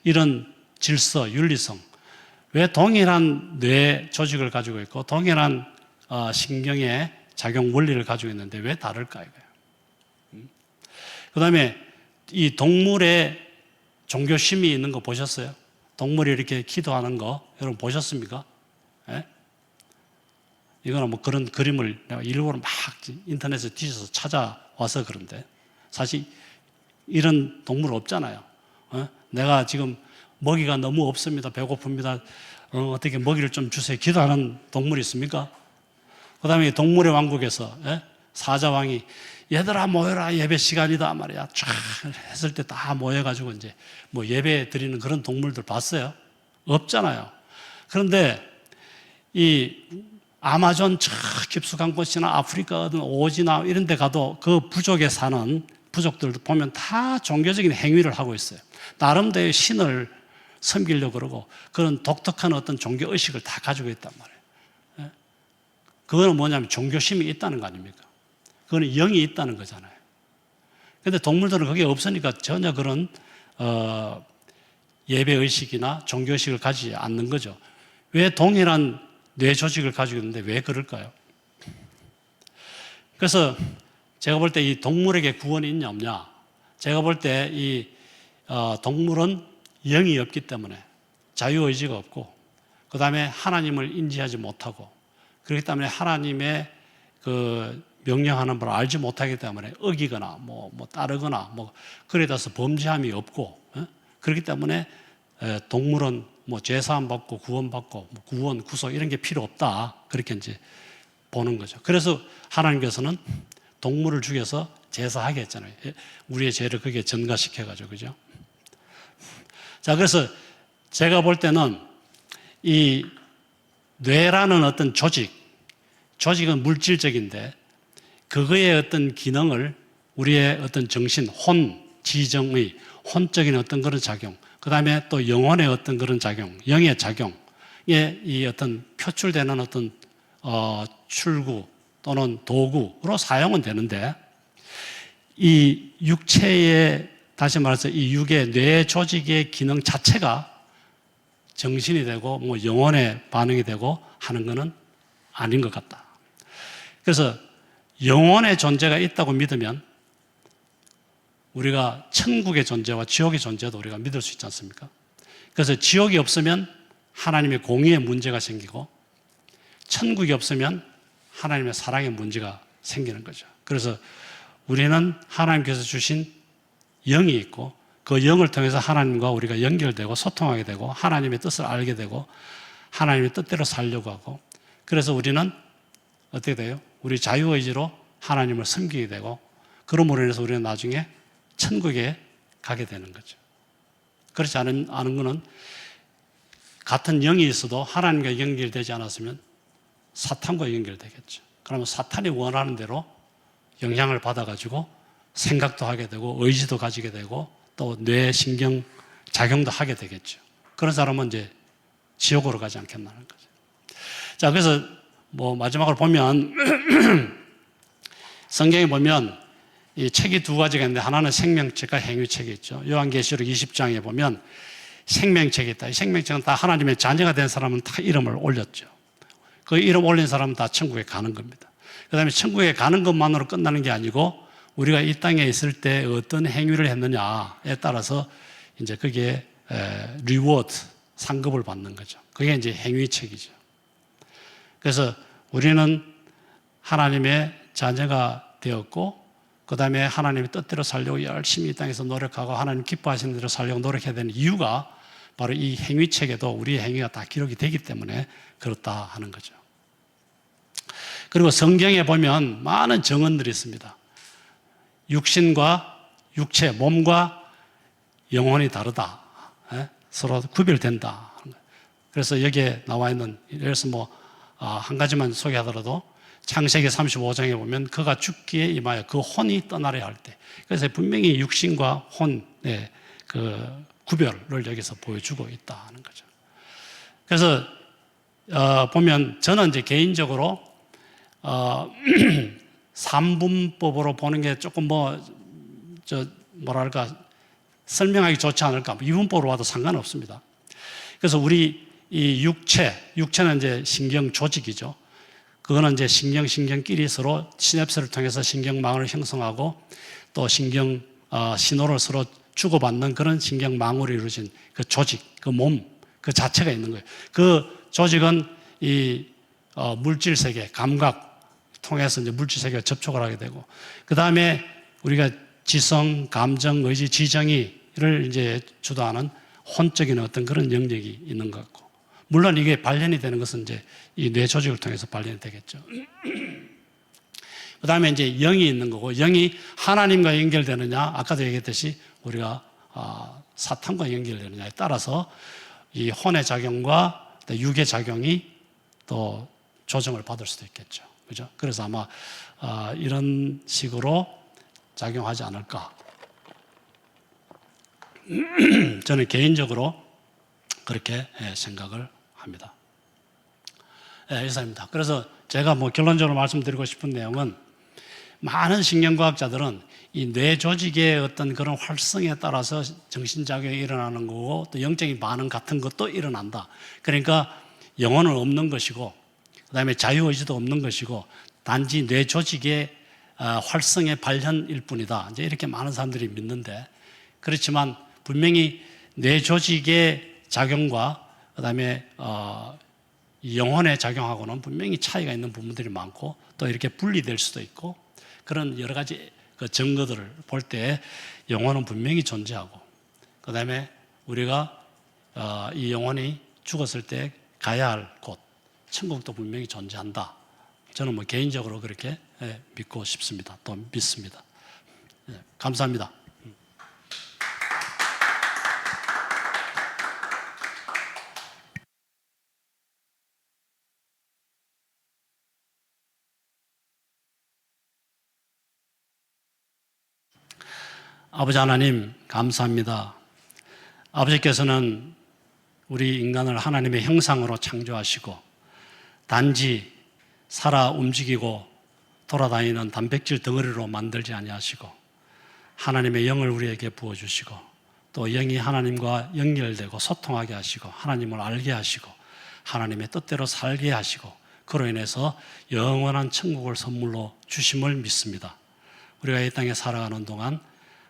이런 질서, 윤리성, 왜 동일한 뇌 조직을 가지고 있고 동일한 신경의 작용 원리를 가지고 있는데 왜 다를까 이거예요. 그 다음에 이 동물의 종교심이 있는 거 보셨어요? 동물이 이렇게 기도하는 거 여러분 보셨습니까? 예? 이거는 뭐 그런 그림을 내가 일부러 막 인터넷에 뒤져서 찾아와서 그런데 사실 이런 동물 없잖아요. 내가 지금 먹이가 너무 없습니다. 배고픕니다. 어떻게 먹이를 좀 주세요. 기도하는 동물이 있습니까? 그 다음에 동물의 왕국에서 사자왕이 얘들아 모여라 예배 시간이다 말이야. 쫙 했을 때 다 모여가지고 이제 뭐 예배 드리는 그런 동물들 봤어요? 없잖아요. 그런데 이 아마존 저 깊숙한 곳이나 아프리카 어떤 오지나 이런 데 가도 그 부족에 사는 부족들도 보면 다 종교적인 행위를 하고 있어요. 나름대로 신을 섬기려고 그러고 그런 독특한 어떤 종교 의식을 다 가지고 있단 말이에요. 그거는 뭐냐면 종교심이 있다는 거 아닙니까? 그거는 영이 있다는 거잖아요. 근데 동물들은 그게 없으니까 전혀 그런 예배 의식이나 종교 의식을 가지지 않는 거죠. 왜 동일한 뇌 조직을 가지고 있는데 왜 그럴까요? 그래서 제가 볼 때 이 동물에게 구원이 있냐 없냐, 제가 볼 때 이 동물은 영이 없기 때문에 자유의지가 없고, 그 다음에 하나님을 인지하지 못하고, 그렇기 때문에 하나님의 그 명령하는 바를 알지 못하기 때문에 어기거나 뭐 따르거나 그래 따라서 범죄함이 없고, 그렇기 때문에 동물은 뭐 제사함 받고 구원 받고 구원 구속 이런 게 필요 없다, 그렇게 이제 보는 거죠. 그래서 하나님께서는 동물을 죽여서 제사하게 했잖아요. 우리의 죄를 거기에 전가시켜가지고, 그죠? 자, 그래서 제가 볼 때는 이 뇌라는 어떤 조직은 물질적인데 그거의 어떤 기능을 우리의 어떤 정신, 지정의 혼적인 어떤 그런 작용, 그 다음에 또 영혼의 어떤 그런 작용, 영의 작용에 이 어떤 표출되는 어떤 출구 또는 도구로 사용은 되는데, 이 육체의, 다시 말해서 이 육의 뇌 조직의 기능 자체가 정신이 되고 뭐 영혼의 반응이 되고 하는 것은 아닌 것 같다. 그래서 영혼의 존재가 있다고 믿으면 우리가 천국의 존재와 지옥의 존재도 우리가 믿을 수 있지 않습니까? 그래서 지옥이 없으면 하나님의 공의의 문제가 생기고, 천국이 없으면 하나님의 사랑의 문제가 생기는 거죠. 그래서 우리는 하나님께서 주신 영이 있고, 그 영을 통해서 하나님과 우리가 연결되고 소통하게 되고 하나님의 뜻을 알게 되고 하나님의 뜻대로 살려고 하고, 그래서 우리는 어떻게 돼요? 우리 자유의지로 하나님을 섬기게 되고, 그러므로 인해서 우리는 나중에 천국에 가게 되는 거죠. 그렇지 않은 것은 같은 영이 있어도 하나님과 연결되지 않았으면 사탄과 연결되겠죠. 그러면 사탄이 원하는 대로 영향을 받아가지고 생각도 하게 되고 의지도 가지게 되고 또 뇌 신경 작용도 하게 되겠죠. 그런 사람은 이제 지옥으로 가지 않겠나는 거죠. 자, 그래서 뭐 마지막으로 보면 성경에 보면 이 책이 두 가지가 있는데, 하나는 생명책과 행위책이 있죠. 요한계시록 20장에 보면 생명책이 있다. 이 생명책은 다 하나님의 자녀가 된 사람은 다 이름을 올렸죠. 그 이름 올린 사람은 다 천국에 가는 겁니다. 그 다음에 천국에 가는 것만으로 끝나는 게 아니고 우리가 이 땅에 있을 때 어떤 행위를 했느냐에 따라서 이제 그게 리워드, 상급을 받는 거죠. 그게 이제 행위책이죠. 그래서 우리는 하나님의 자녀가 되었고, 그 다음에 하나님의 뜻대로 살려고 열심히 이 땅에서 노력하고 하나님 기뻐하시는 대로 살려고 노력해야 되는 이유가 바로 이 행위책에도 우리의 행위가 다 기록이 되기 때문에 그렇다 하는 거죠. 그리고 성경에 보면 많은 정언들이 있습니다. 육신과 육체, 몸과 영혼이 다르다. 서로 구별된다. 그래서 여기에 나와 있는, 예를 들어서 한 가지만 소개하더라도 창세기 35장에 보면 그가 죽기에 임하여 그 혼이 떠나려 할 때, 그래서 분명히 육신과 혼의 그 구별을 여기서 보여주고 있다 하는 거죠. 그래서 보면 저는 이제 개인적으로 삼분법으로 보는 게 조금 뭐랄까 설명하기 좋지 않을까. 이분법으로 와도 상관없습니다. 그래서 우리 이 육체는 이제 신경 조직이죠. 그거는 이제 신경끼리 서로 시냅스를 통해서 신경망을 형성하고 또 신경 신호를 서로 주고받는 그런 신경망으로 이루어진 그 조직, 그 몸, 그 자체가 있는 거예요. 그 조직은 이 물질 세계, 감각 통해서 이제 물질 세계와 접촉을 하게 되고, 그 다음에 우리가 지성, 감정, 의지, 지정의를 이제 주도하는 혼적인 어떤 그런 영역이 있는 것 같고, 물론 이게 발현이 되는 것은 이제 이 뇌 조직을 통해서 발현이 되겠죠. 그 다음에 이제 영이 있는 거고, 영이 하나님과 연결되느냐, 아까도 얘기했듯이 우리가 사탄과 연결되느냐에 따라서 이 혼의 작용과 육의 작용이 또 조정을 받을 수도 있겠죠. 그죠? 그래서 아마 이런 식으로 작용하지 않을까. 저는 개인적으로 그렇게 생각을 합니다. 이상입니다. 그래서 제가 결론적으로 말씀드리고 싶은 내용은, 많은 신경과학자들은 이 뇌 조직의 어떤 그런 활성에 따라서 정신작용이 일어나는 거고, 또 영적인 반응 같은 것도 일어난다. 그러니까 영혼은 없는 것이고, 그 다음에 자유의지도 없는 것이고, 단지 뇌 조직의 활성의 발현일 뿐이다. 이제 이렇게 많은 사람들이 믿는데, 그렇지만 분명히 뇌 조직의 작용과 그 다음에 영혼의 작용하고는 분명히 차이가 있는 부분들이 많고, 또 이렇게 분리될 수도 있고, 그런 여러 가지 그 증거들을 볼 때 영혼은 분명히 존재하고, 그 다음에 우리가 이 영혼이 죽었을 때 가야 할 곳, 천국도 분명히 존재한다. 저는 개인적으로 그렇게 믿고 싶습니다. 또 믿습니다. 감사합니다. 아버지 하나님, 감사합니다. 아버지께서는 우리 인간을 하나님의 형상으로 창조하시고, 단지 살아 움직이고 돌아다니는 단백질 덩어리로 만들지 아니하시고, 하나님의 영을 우리에게 부어주시고, 또 영이 하나님과 연결되고 소통하게 하시고, 하나님을 알게 하시고, 하나님의 뜻대로 살게 하시고, 그로 인해서 영원한 천국을 선물로 주심을 믿습니다. 우리가 이 땅에 살아가는 동안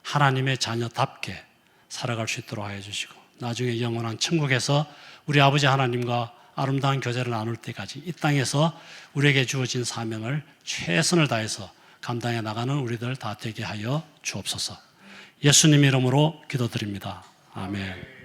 하나님의 자녀답게 살아갈 수 있도록 하여 주시고, 나중에 영원한 천국에서 우리 아버지 하나님과 아름다운 교제를 나눌 때까지 이 땅에서 우리에게 주어진 사명을 최선을 다해서 감당해 나가는 우리들 다 되게 하여 주옵소서. 예수님 이름으로 기도드립니다. 아멘.